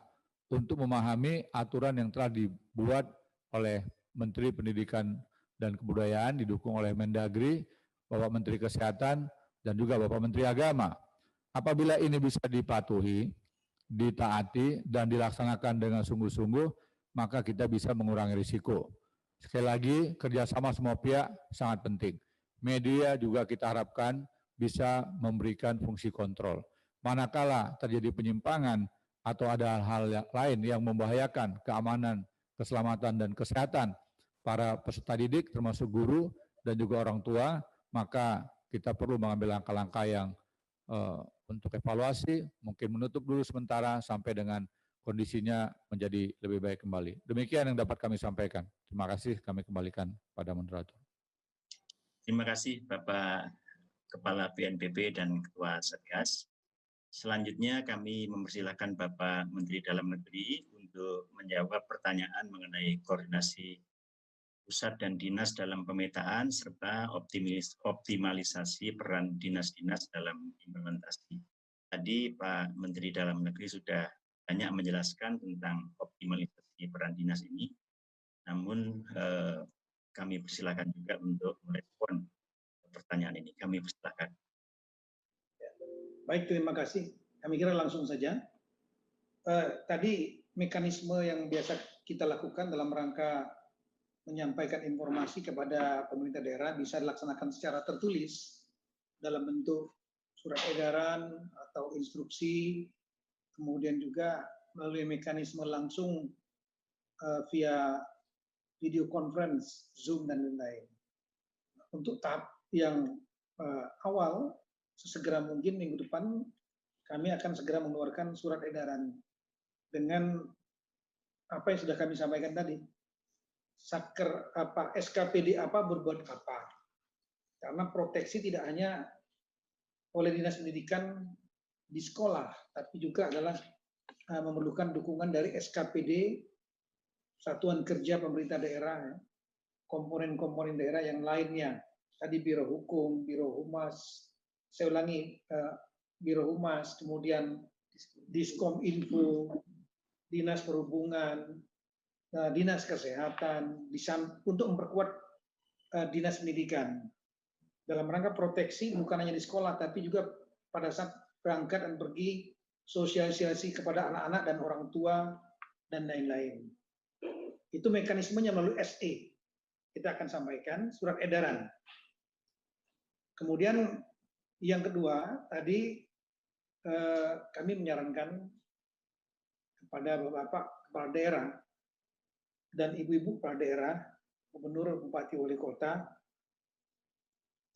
untuk memahami aturan yang telah dibuat oleh Menteri Pendidikan dan Kebudayaan, didukung oleh Mendagri, Bapak Menteri Kesehatan, dan juga Bapak Menteri Agama. Apabila ini bisa dipatuhi, ditaati, dan dilaksanakan dengan sungguh-sungguh, maka kita bisa mengurangi risiko. Sekali lagi, kerjasama semua pihak sangat penting. Media juga kita harapkan bisa memberikan fungsi kontrol. Manakala terjadi penyimpangan atau ada hal-hal lain yang membahayakan keamanan, keselamatan, dan kesehatan para peserta didik, termasuk guru dan juga orang tua, maka kita perlu mengambil langkah-langkah yang untuk evaluasi, mungkin menutup dulu sementara sampai dengan kondisinya menjadi lebih baik kembali. Demikian yang dapat kami sampaikan. Terima kasih, kami kembalikan pada moderator. Terima kasih Bapak Kepala BNPB dan Ketua Satgas. Selanjutnya kami mempersilahkan Bapak Menteri Dalam Negeri untuk menjawab pertanyaan mengenai koordinasi pusat dan dinas dalam pemetaan serta optimalisasi peran dinas-dinas dalam implementasi. Tadi Pak Menteri Dalam Negeri sudah banyak menjelaskan tentang optimalisasi peran dinas ini, namun kami persilakan juga untuk merespon pertanyaan ini. Kami persilakan. Baik, terima kasih. Kami kira langsung saja. Tadi mekanisme yang biasa kita lakukan dalam rangka menyampaikan informasi kepada pemerintah daerah bisa dilaksanakan secara tertulis dalam bentuk surat edaran atau instruksi, kemudian juga melalui mekanisme langsung via video conference, Zoom, dan lain-lain. Untuk tahap yang awal, sesegera mungkin minggu depan, kami akan segera mengeluarkan surat edaran dengan apa yang sudah kami sampaikan tadi. Saker apa, SKPD apa, berbuat apa. Karena proteksi tidak hanya oleh Dinas Pendidikan di sekolah, tapi juga adalah memerlukan dukungan dari SKPD, Satuan Kerja Pemerintah Daerah, komponen-komponen daerah yang lainnya. Tadi Biro Hukum, Biro Humas, saya ulangi, Biro Humas, kemudian Diskom Info, Dinas Perhubungan, Dinas Kesehatan, untuk memperkuat Dinas Pendidikan dalam rangka proteksi bukan hanya di sekolah, tapi juga pada saat berangkat dan pergi, sosialisasi kepada anak-anak dan orang tua, dan lain-lain. Itu mekanismenya melalui SE. Kita akan sampaikan surat edaran. Kemudian yang kedua, tadi kami menyarankan kepada Bapak Kepala Daerah dan Ibu-Ibu Kepala Daerah, Gubernur, Bupati, Wali Kota,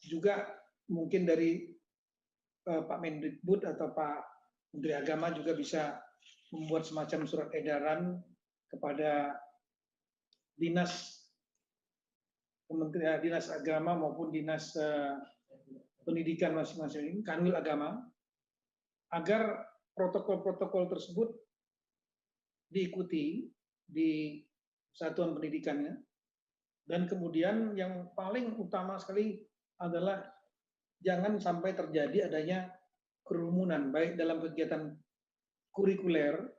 juga mungkin dari Pak Mendikbud atau Pak Menteri Agama juga bisa membuat semacam surat edaran kepada dinas Kementerian Dinas Agama maupun Dinas Pendidikan masing-masing, Kanwil Agama, agar protokol-protokol tersebut diikuti di satuan pendidikannya. Dan kemudian yang paling utama sekali adalah jangan sampai terjadi adanya kerumunan, baik dalam kegiatan kurikuler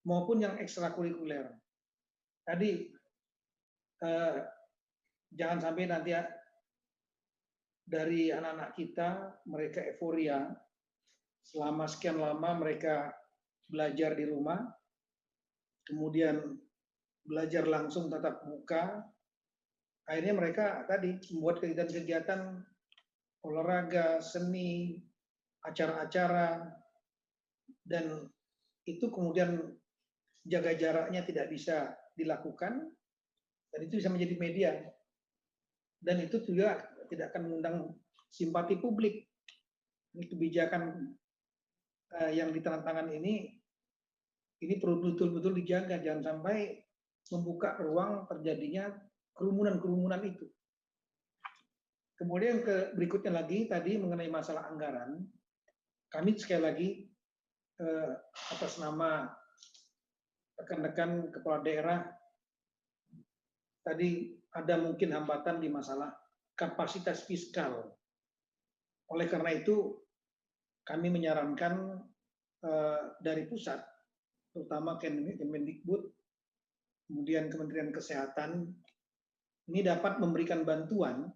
maupun yang ekstrakurikuler. Tadi jangan sampai nanti dari anak-anak kita, mereka euforia, selama sekian lama mereka belajar di rumah, kemudian belajar langsung tatap muka, akhirnya mereka tadi membuat kegiatan-kegiatan olahraga, seni, acara-acara, dan itu kemudian jaga jaraknya tidak bisa dilakukan, dan itu bisa menjadi media. Dan itu juga tidak akan mengundang simpati publik. Ini kebijakan yang ditandatangan ini perlu betul-betul dijaga, jangan sampai membuka ruang terjadinya kerumunan-kerumunan itu. Kemudian berikutnya lagi tadi mengenai masalah anggaran, kami sekali lagi atas nama rekan-rekan kepala daerah, tadi ada mungkin hambatan di masalah kapasitas fiskal. Oleh karena itu, kami menyarankan dari pusat, terutama Kemendikbud, kemudian Kementerian Kesehatan, ini dapat memberikan bantuan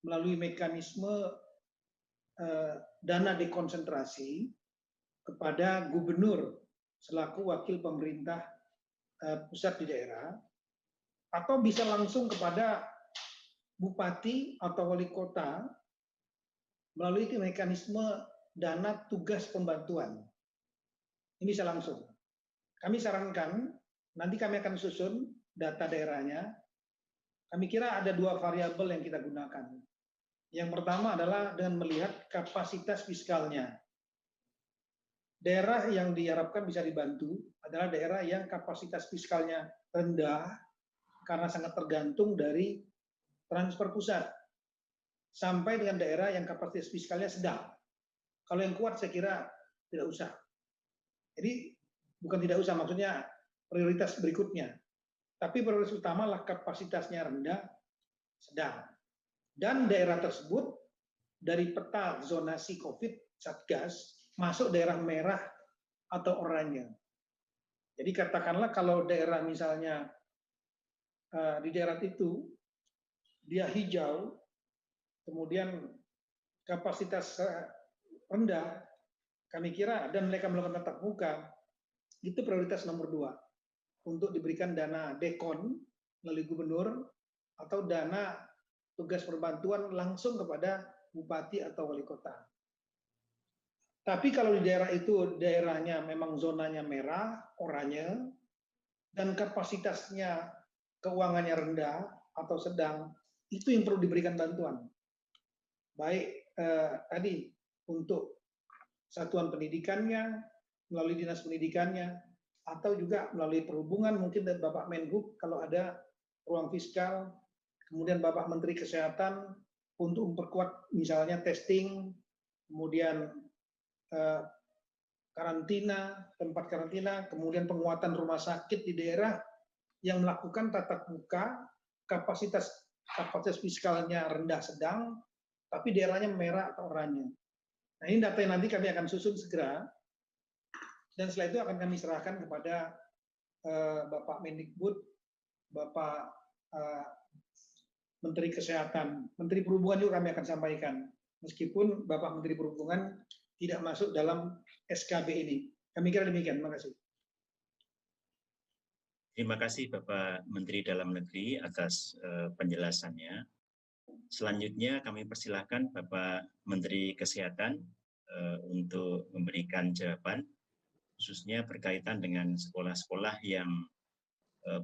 melalui mekanisme dana dekonsentrasi kepada gubernur selaku wakil pemerintah pusat di daerah, atau bisa langsung kepada bupati atau wali kota melalui mekanisme dana tugas pembantuan. Ini bisa langsung. Kami sarankan, nanti kami akan susun data daerahnya. Kami kira ada dua variabel yang kita gunakan. Yang pertama adalah dengan melihat kapasitas fiskalnya. Daerah yang diharapkan bisa dibantu adalah daerah yang kapasitas fiskalnya rendah karena sangat tergantung dari transfer pusat, sampai dengan daerah yang kapasitas fiskalnya sedang. Kalau yang kuat saya kira tidak usah. Jadi bukan tidak usah, maksudnya prioritas berikutnya. Tapi prioritas utama adalah kapasitasnya rendah, sedang. Dan daerah tersebut dari peta zonasi COVID Satgas masuk daerah merah atau oranye. Jadi katakanlah kalau daerah misalnya di daerah itu dia hijau, kemudian kapasitas rendah, kami kira, dan mereka melakukan tatap muka, itu prioritas nomor 2 untuk diberikan dana dekon melalui gubernur atau dana tugas perbantuan langsung kepada bupati atau wali kota. Tapi kalau di daerah itu daerahnya memang zonanya merah, oranye, dan kapasitasnya keuangannya rendah atau sedang, itu yang perlu diberikan bantuan. Baik tadi untuk satuan pendidikannya, melalui dinas pendidikannya, atau juga melalui perhubungan, mungkin dari Bapak Menhub kalau ada ruang fiskal, kemudian Bapak Menteri Kesehatan untuk memperkuat misalnya testing, kemudian karantina, tempat karantina, kemudian penguatan rumah sakit di daerah yang melakukan tatap muka, kapasitas fiskalnya rendah sedang, tapi daerahnya merah atau oranye. Nah, ini data yang nanti kami akan susun segera, dan setelah itu akan kami serahkan kepada Bapak Mendikbud, Bapak Menteri Kesehatan, Menteri Perhubungan juga kami akan sampaikan. Meskipun Bapak Menteri Perhubungan tidak masuk dalam SKB ini. Kami kira demikian. Terima kasih. Terima kasih Bapak Menteri Dalam Negeri atas penjelasannya. Selanjutnya kami persilahkan Bapak Menteri Kesehatan untuk memberikan jawaban, khususnya berkaitan dengan sekolah-sekolah yang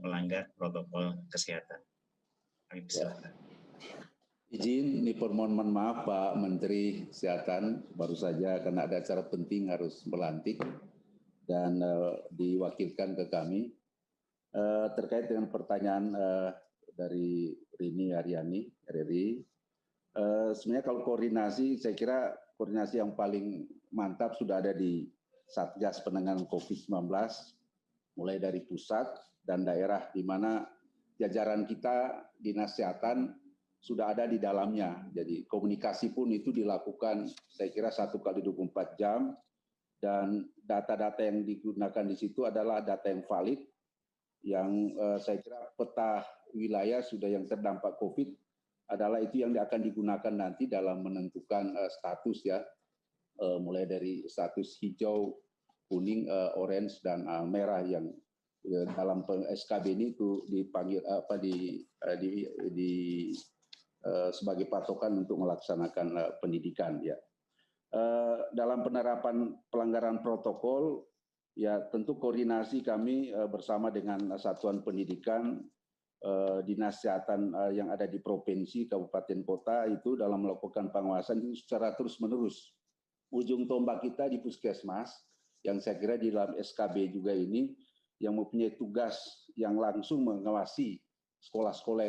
melanggar protokol kesehatan. Kami persilahkan. Izin, ini permohonan maaf Pak Menteri Kesehatan, baru saja karena ada acara penting harus melantik dan diwakilkan ke kami. Terkait dengan pertanyaan dari Rini Haryani, RRI, sebenarnya kalau koordinasi, saya kira koordinasi yang paling mantap sudah ada di Satgas Penanganan COVID-19, mulai dari pusat dan daerah, di mana jajaran kita, Dinas Kesehatan, sudah ada di dalamnya. Jadi komunikasi pun itu dilakukan, saya kira 1 kali 24 jam, dan data-data yang digunakan di situ adalah data yang valid, yang saya kira peta wilayah sudah yang terdampak COVID adalah itu yang akan digunakan nanti dalam menentukan status ya, mulai dari status hijau, kuning, orange dan merah yang dalam SKB ini itu dipanggil sebagai patokan untuk melaksanakan pendidikan ya. Dalam penerapan pelanggaran protokol ya tentu koordinasi kami bersama dengan satuan pendidikan, dinas kesehatan yang ada di provinsi, kabupaten, kota itu dalam melakukan pengawasan itu secara terus-menerus. Ujung tombak kita di puskesmas, yang saya kira di dalam SKB juga ini, yang mempunyai tugas yang langsung mengawasi sekolah-sekolah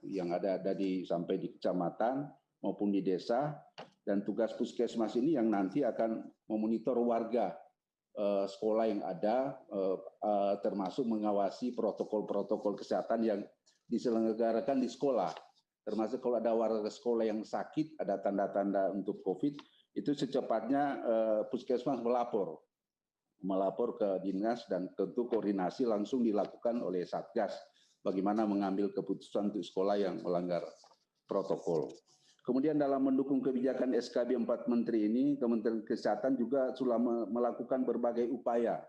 yang ada sampai di kecamatan maupun di desa, dan tugas puskesmas ini yang nanti akan memonitor warga sekolah yang ada, termasuk mengawasi protokol-protokol kesehatan yang diselenggarakan di sekolah. Termasuk kalau ada warga sekolah yang sakit, ada tanda-tanda untuk COVID, itu secepatnya puskesmas melapor ke dinas, dan tentu koordinasi langsung dilakukan oleh Satgas bagaimana mengambil keputusan untuk sekolah yang melanggar protokol. Kemudian dalam mendukung kebijakan SKB 4 Menteri ini, Kementerian Kesehatan juga sudah melakukan berbagai upaya,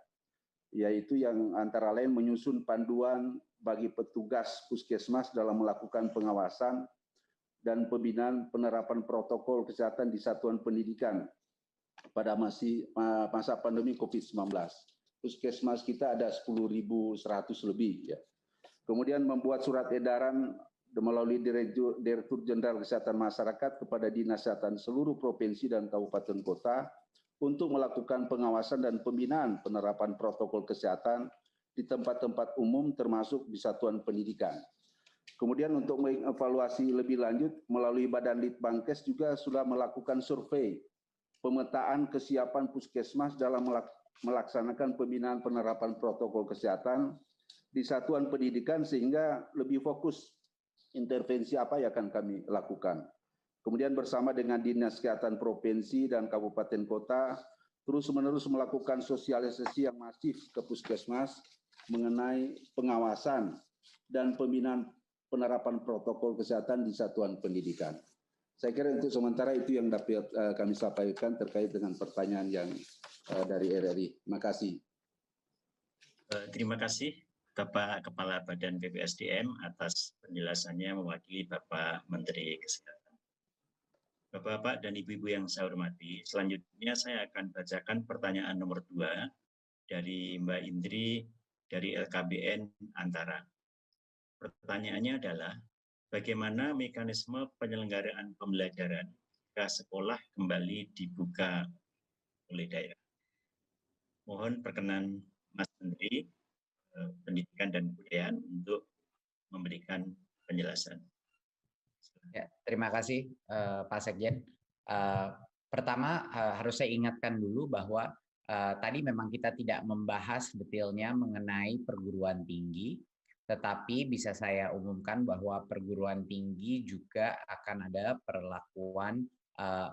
yaitu yang antara lain menyusun panduan bagi petugas puskesmas dalam melakukan pengawasan dan pembinaan penerapan protokol kesehatan di satuan pendidikan pada masa pandemi COVID-19. Puskesmas kita ada 10.100 lebih. Ya. Kemudian membuat surat edaran melalui Direktur Jenderal Kesehatan Masyarakat kepada Dinas Kesehatan seluruh provinsi dan kabupaten kota untuk melakukan pengawasan dan pembinaan penerapan protokol kesehatan di tempat-tempat umum termasuk di satuan pendidikan. Kemudian untuk mengevaluasi lebih lanjut melalui Badan Litbangkes juga sudah melakukan survei pemetaan kesiapan puskesmas dalam melaksanakan pembinaan penerapan protokol kesehatan di satuan pendidikan sehingga lebih fokus intervensi apa yang akan kami lakukan. Kemudian bersama dengan Dinas Kesehatan Provinsi dan Kabupaten Kota, terus-menerus melakukan sosialisasi yang masif ke puskesmas mengenai pengawasan dan pembinaan penerapan protokol kesehatan di satuan pendidikan. Saya kira untuk sementara itu yang dapat kami sampaikan terkait dengan pertanyaan yang dari RRI. Terima kasih. Terima kasih Bapak Kepala Badan BPSDM atas penjelasannya mewakili Bapak Menteri Kesehatan. Bapak-bapak dan ibu-ibu yang saya hormati, selanjutnya saya akan bacakan pertanyaan nomor 2 dari Mbak Indri dari LKBN Antara. Pertanyaannya adalah, bagaimana mekanisme penyelenggaraan pembelajaran jika sekolah kembali dibuka oleh daerah? Mohon perkenan Mas Menteri Pendidikan dan Kebudayaan untuk memberikan penjelasan. Ya, terima kasih Pak Sekjen. Pertama harus saya ingatkan dulu bahwa tadi memang kita tidak membahas detailnya mengenai perguruan tinggi, tetapi bisa saya umumkan bahwa perguruan tinggi juga akan ada perlakuan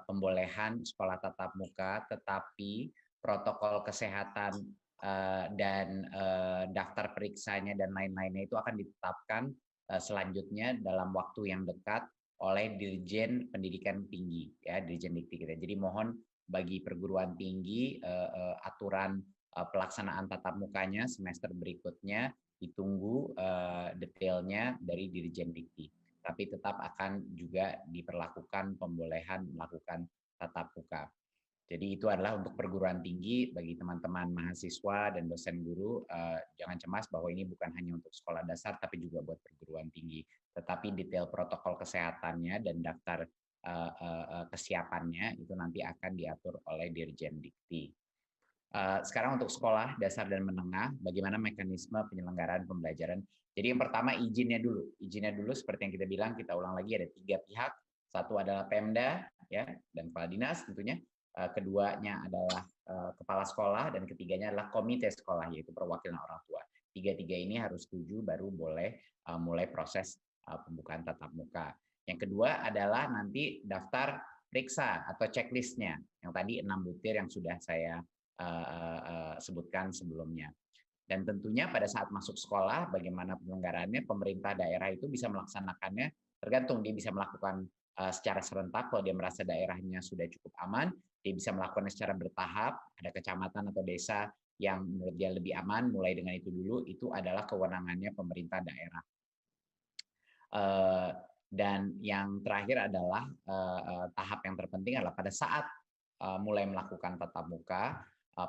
pembolehan sekolah tatap muka, tetapi protokol kesehatan dan daftar periksanya dan lain-lainnya itu akan ditetapkan selanjutnya dalam waktu yang dekat oleh Dirjen Pendidikan Tinggi, ya Dirjen Dikti kita. Jadi mohon bagi perguruan tinggi aturan pelaksanaan tatap mukanya semester berikutnya ditunggu detailnya dari Dirjen Dikti. Tapi tetap akan juga diperlakukan pembolehan melakukan tatap muka. Jadi itu adalah untuk perguruan tinggi. Bagi teman-teman mahasiswa dan dosen guru, jangan cemas bahwa ini bukan hanya untuk sekolah dasar, tapi juga buat perguruan tinggi. Tetapi detail protokol kesehatannya dan daftar kesiapannya itu nanti akan diatur oleh Dirjen Dikti. Sekarang untuk sekolah dasar dan menengah, bagaimana mekanisme penyelenggaraan pembelajaran. Jadi yang pertama izinnya dulu. Izinnya dulu seperti yang kita bilang, kita ulang lagi ada 3 pihak. Satu adalah Pemda ya dan kepala dinas tentunya. Keduanya adalah kepala sekolah dan ketiganya adalah komite sekolah yaitu perwakilan orang tua. Tiga-tiga ini harus setuju baru boleh mulai proses pembukaan tatap muka. Yang kedua adalah nanti daftar periksa atau checklistnya yang tadi 6 butir yang sudah saya sebutkan sebelumnya. Dan tentunya pada saat masuk sekolah bagaimana penyelenggaraannya, pemerintah daerah itu bisa melaksanakannya tergantung dia bisa melakukan secara serentak kalau dia merasa daerahnya sudah cukup aman. Dia bisa melakukannya secara bertahap, ada kecamatan atau desa yang menurut dia lebih aman, mulai dengan itu dulu, itu adalah kewenangannya pemerintah daerah. Dan yang terakhir adalah tahap yang terpenting adalah pada saat mulai melakukan tatap muka,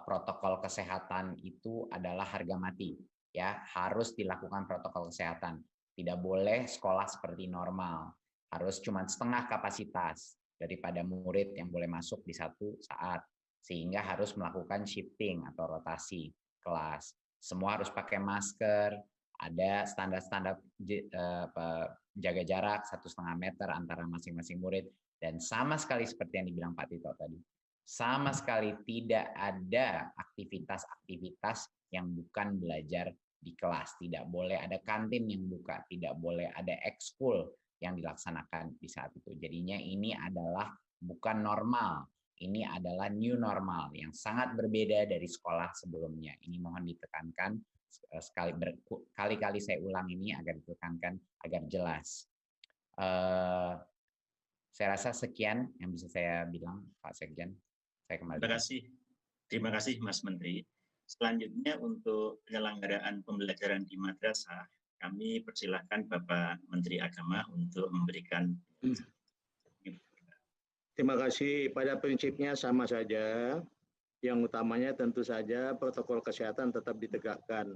protokol kesehatan itu adalah harga mati. Ya, harus dilakukan protokol kesehatan. Tidak boleh sekolah seperti normal, harus cuma setengah kapasitas daripada murid yang boleh masuk di satu saat, sehingga harus melakukan shifting atau rotasi kelas. Semua harus pakai masker, ada standar-standar jaga jarak 1,5 meter antara masing-masing murid, dan sama sekali seperti yang dibilang Pak Tito tadi, sama sekali tidak ada aktivitas-aktivitas yang bukan belajar di kelas. Tidak boleh ada kantin yang buka, tidak boleh ada ekskul yang dilaksanakan di saat itu. Jadinya ini adalah bukan normal, ini adalah new normal yang sangat berbeda dari sekolah sebelumnya. Ini mohon ditekankan kali-kali saya ulang ini agar ditekankan agar jelas. Saya rasa sekian yang bisa saya bilang, Pak Sekjen. Saya kembali. Terima kasih Mas Menteri. Selanjutnya untuk penyelenggaraan pembelajaran di madrasah, kami persilahkan Bapak Menteri Agama untuk memberikan. Terima kasih. Pada prinsipnya sama saja. Yang utamanya tentu saja protokol kesehatan tetap ditegakkan.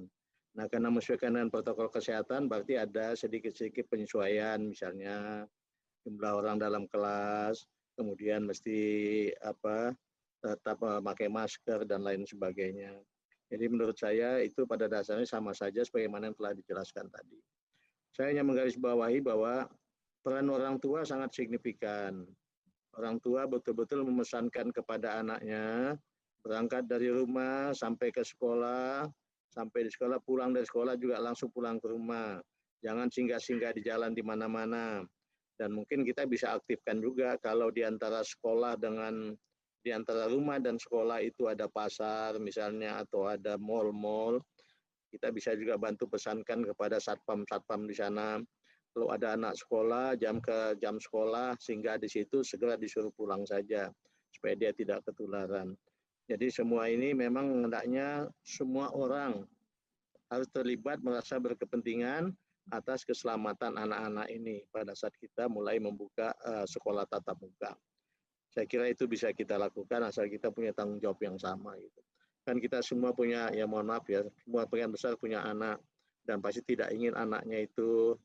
Nah, karena menyesuaikan dengan protokol kesehatan, berarti ada sedikit-sedikit penyesuaian, misalnya jumlah orang dalam kelas, kemudian mesti tetap memakai masker dan lain sebagainya. Jadi menurut saya itu pada dasarnya sama saja sebagaimana yang telah dijelaskan tadi. Saya hanya menggarisbawahi bahwa peran orang tua sangat signifikan. Orang tua betul-betul memesankan kepada anaknya, berangkat dari rumah sampai ke sekolah, sampai di sekolah, pulang dari sekolah juga langsung pulang ke rumah. Jangan singgah-singgah di jalan di mana-mana. Dan mungkin kita bisa aktifkan juga kalau di antara sekolah di antara rumah dan sekolah itu ada pasar misalnya atau ada mal-mal, kita bisa juga bantu pesankan kepada satpam-satpam di sana. Kalau ada anak sekolah, jam sekolah, sehingga di situ segera disuruh pulang saja, supaya dia tidak ketularan. Jadi semua ini memang hendaknya semua orang harus terlibat merasa berkepentingan atas keselamatan anak-anak ini pada saat kita mulai membuka sekolah tatap muka. Saya kira itu bisa kita lakukan asal kita punya tanggung jawab yang sama. Gitu. Kan kita semua punya, ya mohon maaf ya, semua perusahaan besar punya anak dan pasti tidak ingin anaknya itu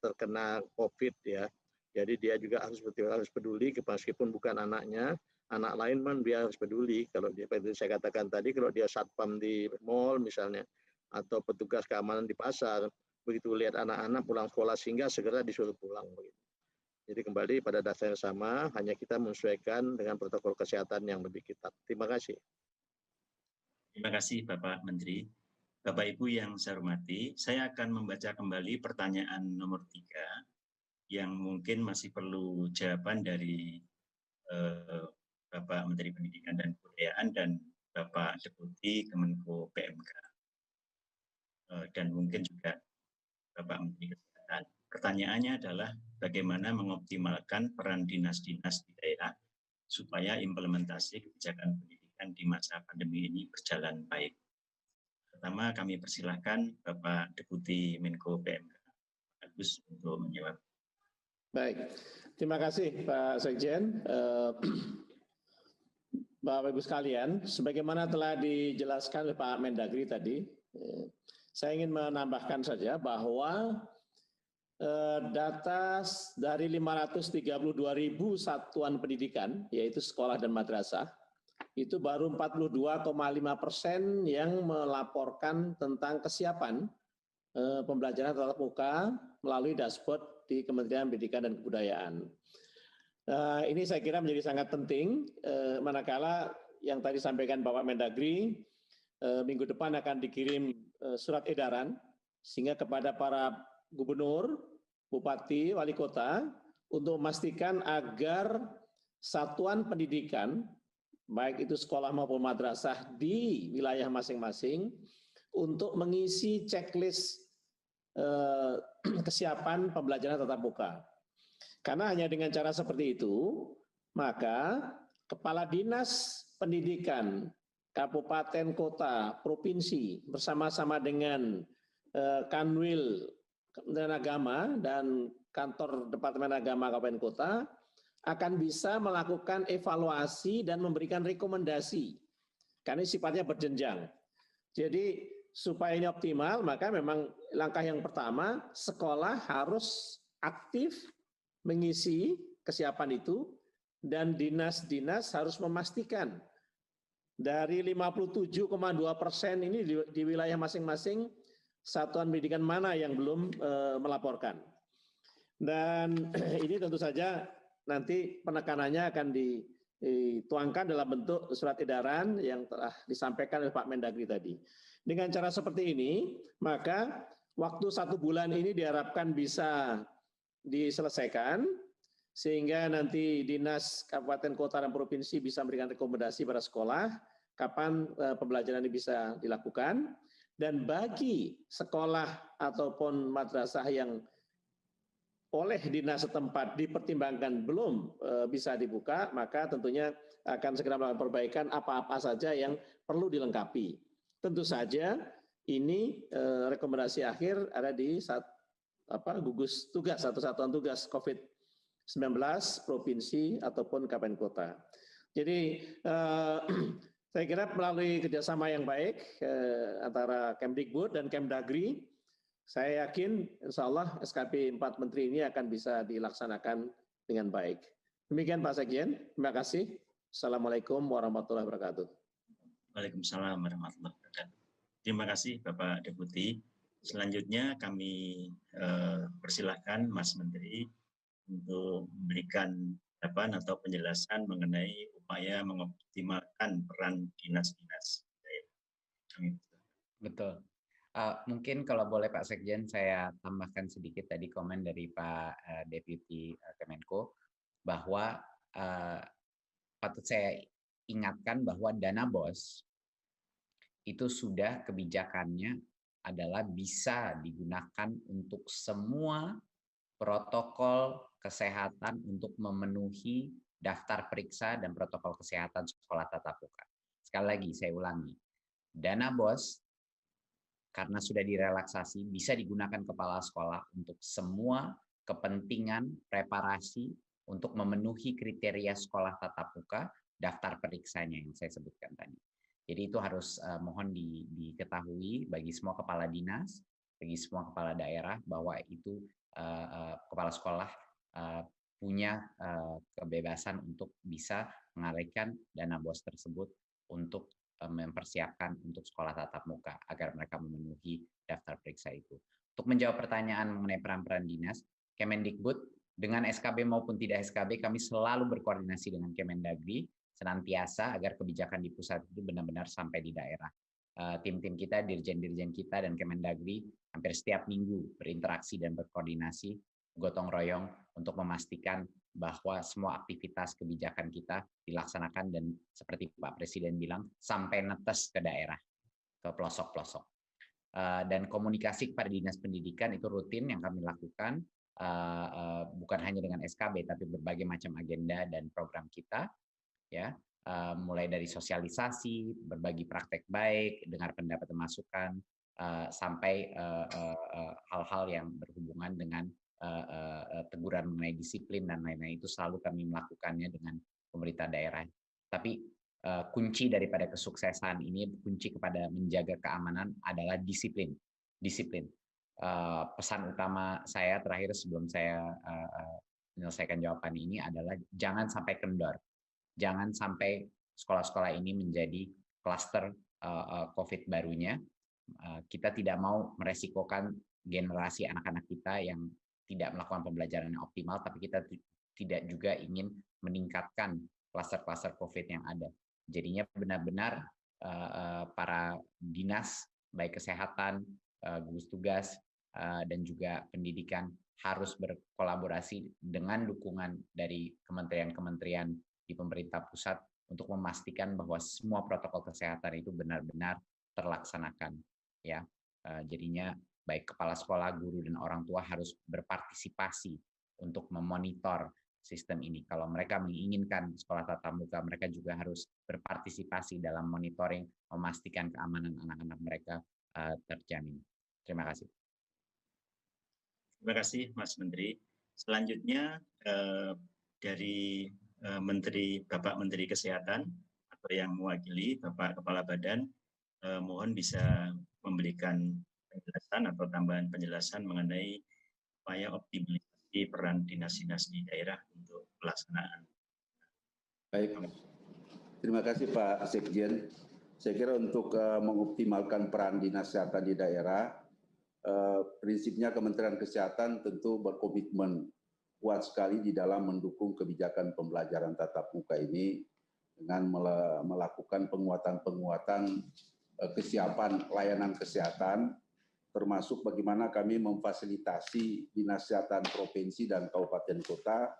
terkena COVID ya. Jadi dia juga harus peduli, meskipun bukan anaknya, anak lain pun dia harus peduli. Kalau dia, seperti saya katakan tadi, kalau dia satpam di mall misalnya, atau petugas keamanan di pasar, begitu lihat anak-anak pulang sekolah sehingga segera disuruh pulang. Begitu. Jadi kembali pada dasarnya sama, hanya kita menyesuaikan dengan protokol kesehatan yang lebih ketat. Terima kasih. Terima kasih Bapak Menteri. Bapak Ibu yang saya hormati, saya akan membaca kembali pertanyaan nomor 3 yang mungkin masih perlu jawaban dari Bapak Menteri Pendidikan dan Kebudayaan dan Bapak Deputi Kemenko PMK. Dan mungkin juga Bapak Menteri Kesehatan. Pertanyaannya adalah bagaimana mengoptimalkan peran dinas-dinas di daerah supaya implementasi kebijakan pendidikan di masa pandemi ini berjalan baik. Pertama, kami persilahkan Bapak Deputi Menko PMK Agus untuk menjawab. Baik, terima kasih Pak Sekjen. Bapak Ibu sekalian, sebagaimana telah dijelaskan oleh Pak Mendagri tadi, saya ingin menambahkan saja bahwa data dari 532.000 satuan pendidikan, yaitu sekolah dan madrasah, itu baru 42,5% yang melaporkan tentang kesiapan pembelajaran tatap muka melalui dashboard di Kementerian Pendidikan dan Kebudayaan. Ini saya kira menjadi sangat penting, manakala yang tadi sampaikan Bapak Mendagri, minggu depan akan dikirim surat edaran, sehingga kepada para gubernur, bupati, wali kota, untuk memastikan agar satuan pendidikan, baik itu sekolah maupun madrasah di wilayah masing-masing, untuk mengisi checklist kesiapan pembelajaran tatap muka. Karena hanya dengan cara seperti itu, maka Kepala Dinas Pendidikan, Kabupaten, Kota, Provinsi, bersama-sama dengan Kanwil Kementerian Agama dan Kantor Departemen Agama Kabupaten Kota, akan bisa melakukan evaluasi dan memberikan rekomendasi. Karena sifatnya berjenjang. Jadi supaya ini optimal, maka memang langkah yang pertama, sekolah harus aktif mengisi kesiapan itu, dan dinas-dinas harus memastikan dari 57,2% ini di wilayah masing-masing satuan pendidikan mana yang belum melaporkan. Dan ini tentu saja nanti penekanannya akan dituangkan dalam bentuk surat edaran yang telah disampaikan oleh Pak Mendagri tadi. Dengan cara seperti ini, maka waktu 1 bulan ini diharapkan bisa diselesaikan, sehingga nanti dinas kabupaten, kota, dan provinsi bisa memberikan rekomendasi pada sekolah kapan pembelajaran ini bisa dilakukan. Dan bagi sekolah ataupun madrasah yang oleh dinas setempat dipertimbangkan belum bisa dibuka, maka tentunya akan segera melakukan perbaikan apa-apa saja yang perlu dilengkapi. Tentu saja ini rekomendasi akhir ada di gugus tugas atau satuan tugas COVID-19 provinsi ataupun kabupaten kota. Jadi saya kira melalui kerjasama yang baik antara Kemdikbud dan Kemdagri, saya yakin insya Allah SKP 4 Menteri ini akan bisa dilaksanakan dengan baik. Demikian Pak Sekjen, terima kasih. Assalamualaikum warahmatullahi wabarakatuh. Waalaikumsalam warahmatullahi wabarakatuh. Terima kasih Bapak Deputi. Selanjutnya kami persilahkan Mas Menteri untuk memberikan jawaban atau penjelasan mengenai upaya mengoptimalkan peran dinas-dinas. Betul. Mungkin kalau boleh Pak Sekjen, saya tambahkan sedikit tadi komen dari Pak Deputi Kemenko, bahwa patut saya ingatkan bahwa dana BOS itu sudah kebijakannya adalah bisa digunakan untuk semua protokol kesehatan untuk memenuhi daftar periksa dan protokol kesehatan sekolah tatap muka. Sekali lagi saya ulangi, dana BOS karena sudah direlaksasi bisa digunakan kepala sekolah untuk semua kepentingan preparasi untuk memenuhi kriteria sekolah tatap muka, daftar periksanya yang saya sebutkan tadi. Jadi itu harus mohon diketahui bagi semua kepala dinas, bagi semua kepala daerah bahwa itu kepala sekolah punya kebebasan untuk bisa mengalihkan dana BOS tersebut untuk mempersiapkan untuk sekolah tatap muka agar mereka memenuhi daftar periksa itu. Untuk menjawab pertanyaan mengenai peran-peran dinas, Kemendikbud dengan SKB maupun tidak SKB kami selalu berkoordinasi dengan Kemendagri senantiasa agar kebijakan di pusat itu benar-benar sampai di daerah. Tim-tim kita, dirjen-dirjen kita dan Kemendagri hampir setiap minggu berinteraksi dan berkoordinasi gotong royong untuk memastikan bahwa semua aktivitas kebijakan kita dilaksanakan dan seperti Pak Presiden bilang sampai netes ke daerah, ke pelosok-pelosok. Dan komunikasi kepada dinas pendidikan itu rutin yang kami lakukan, bukan hanya dengan SKB tapi berbagai macam agenda dan program kita. ya, mulai dari sosialisasi, berbagi praktek baik, dengar pendapat dan masukan, sampai hal-hal yang berhubungan dengan teguran mengenai disiplin dan lain-lain, itu selalu kami melakukannya dengan pemerintah daerah. Tapi kunci daripada kesuksesan ini, kunci kepada menjaga keamanan adalah disiplin. Disiplin. Pesan utama saya terakhir sebelum saya menyelesaikan jawaban ini adalah jangan sampai kendor. Jangan sampai sekolah-sekolah ini menjadi klaster COVID barunya. Kita tidak mau meresikokan generasi anak-anak kita yang tidak melakukan pembelajaran yang optimal, tapi kita tidak juga ingin meningkatkan klaster-klaster COVID yang ada. Jadinya benar-benar para dinas, baik kesehatan, gugus tugas, dan juga pendidikan harus berkolaborasi dengan dukungan dari kementerian-kementerian di pemerintah pusat untuk memastikan bahwa semua protokol kesehatan itu benar-benar terlaksanakan. Ya, jadinya baik kepala sekolah, guru, dan orang tua harus berpartisipasi untuk memonitor sistem ini. Kalau mereka menginginkan sekolah tatap muka, mereka juga harus berpartisipasi dalam monitoring, memastikan keamanan anak-anak mereka terjamin. Terima kasih. Terima kasih, Mas Menteri. Selanjutnya dari Bapak Menteri Kesehatan atau yang mewakili Bapak Kepala Badan, mohon bisa memberikan penjelasan atau tambahan penjelasan mengenai upaya optimalisasi peran dinas-dinas di daerah untuk pelaksanaan. Baik, terima kasih Pak Sekjen. Saya kira untuk mengoptimalkan peran dinas kesehatan di daerah, prinsipnya Kementerian Kesehatan tentu berkomitmen kuat sekali di dalam mendukung kebijakan pembelajaran tatap muka ini dengan melakukan penguatan-penguatan kesiapan layanan kesehatan, termasuk bagaimana kami memfasilitasi dinas kesehatan provinsi dan kabupaten kota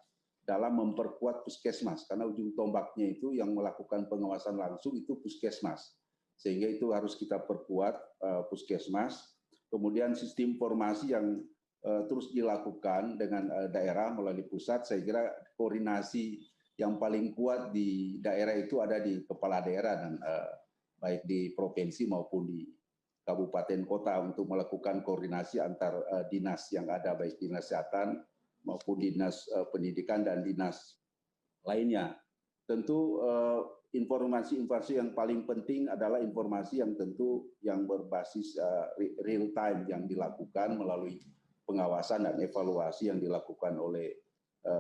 dalam memperkuat puskesmas, karena ujung tombaknya itu yang melakukan pengawasan langsung itu puskesmas, sehingga itu harus kita perkuat puskesmas. Kemudian sistem informasi yang terus dilakukan dengan daerah melalui pusat, saya kira koordinasi yang paling kuat di daerah itu ada di kepala daerah dan baik di provinsi maupun di kabupaten kota untuk melakukan koordinasi antar dinas yang ada, baik dinas kesehatan maupun dinas pendidikan dan dinas lainnya. Tentu informasi-informasi yang paling penting adalah informasi yang tentu yang berbasis real time yang dilakukan melalui pengawasan dan evaluasi yang dilakukan oleh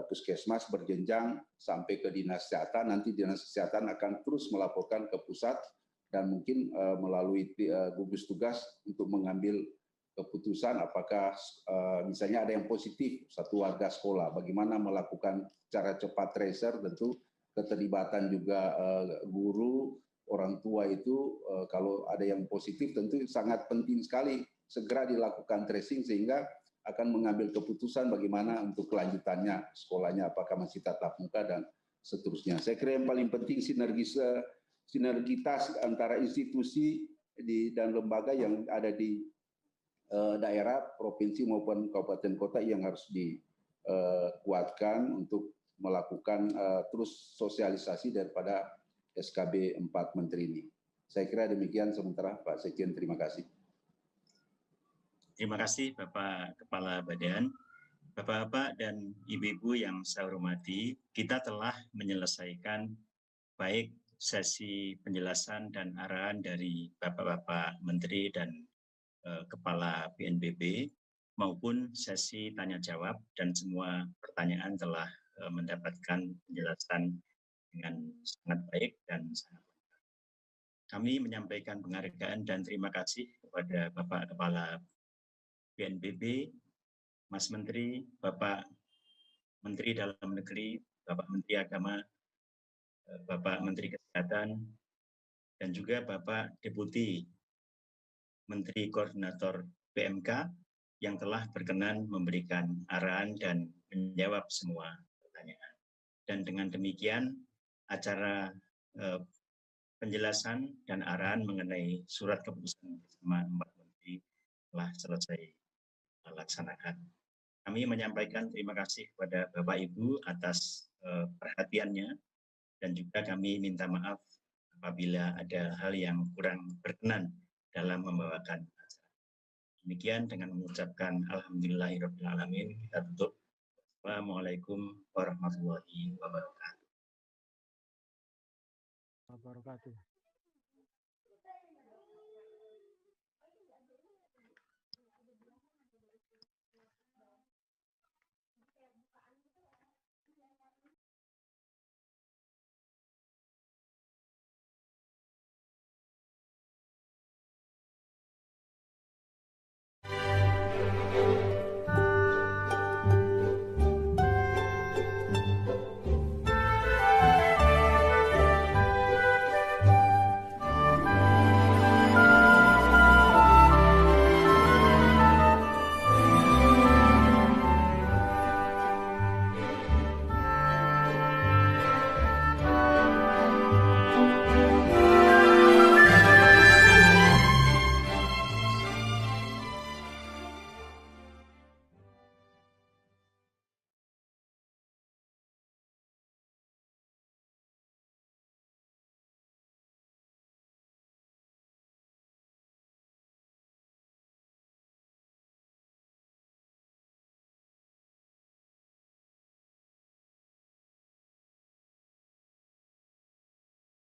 puskesmas berjenjang sampai ke dinas kesehatan. Nanti dinas kesehatan akan terus melaporkan ke pusat dan mungkin melalui gugus tugas untuk mengambil keputusan apakah misalnya ada yang positif satu warga sekolah, bagaimana melakukan cara cepat tracer, tentu keterlibatan juga guru, orang tua itu kalau ada yang positif tentu sangat penting sekali segera dilakukan tracing sehingga akan mengambil keputusan bagaimana untuk kelanjutannya sekolahnya, apakah masih tatap muka dan seterusnya. Saya kira yang paling penting sinergitas antara institusi dan lembaga yang ada di daerah, provinsi maupun kabupaten kota yang harus dikuatkan untuk melakukan terus sosialisasi daripada SKB 4 Menteri ini. Saya kira demikian sementara Pak Sekjen, terima kasih. Terima kasih Bapak Kepala Badan. Bapak-bapak dan ibu-ibu yang saya hormati, kita telah menyelesaikan baik sesi penjelasan dan arahan dari Bapak-bapak Menteri dan Kepala BNPB maupun sesi tanya jawab, dan semua pertanyaan telah mendapatkan penjelasan dengan sangat baik dan sangat lengkap. Kami menyampaikan penghargaan dan terima kasih kepada Bapak Kepala BNPB, Mas Menteri, Bapak Menteri Dalam Negeri, Bapak Menteri Agama, Bapak Menteri Kesehatan, dan juga Bapak Deputi Menteri Koordinator PMK yang telah berkenan memberikan arahan dan menjawab semua pertanyaan. Dan dengan demikian, acara penjelasan dan arahan mengenai surat keputusan bersama 4 Menteri telah selesai laksanakan. Kami menyampaikan terima kasih kepada Bapak Ibu atas perhatiannya dan juga kami minta maaf apabila ada hal yang kurang berkenan dalam membawakan acara. Demikian dengan mengucapkan alhamdulillahirrahmanirrahim, kita tutup. Wassalamualaikum warahmatullahi wabarakatuh.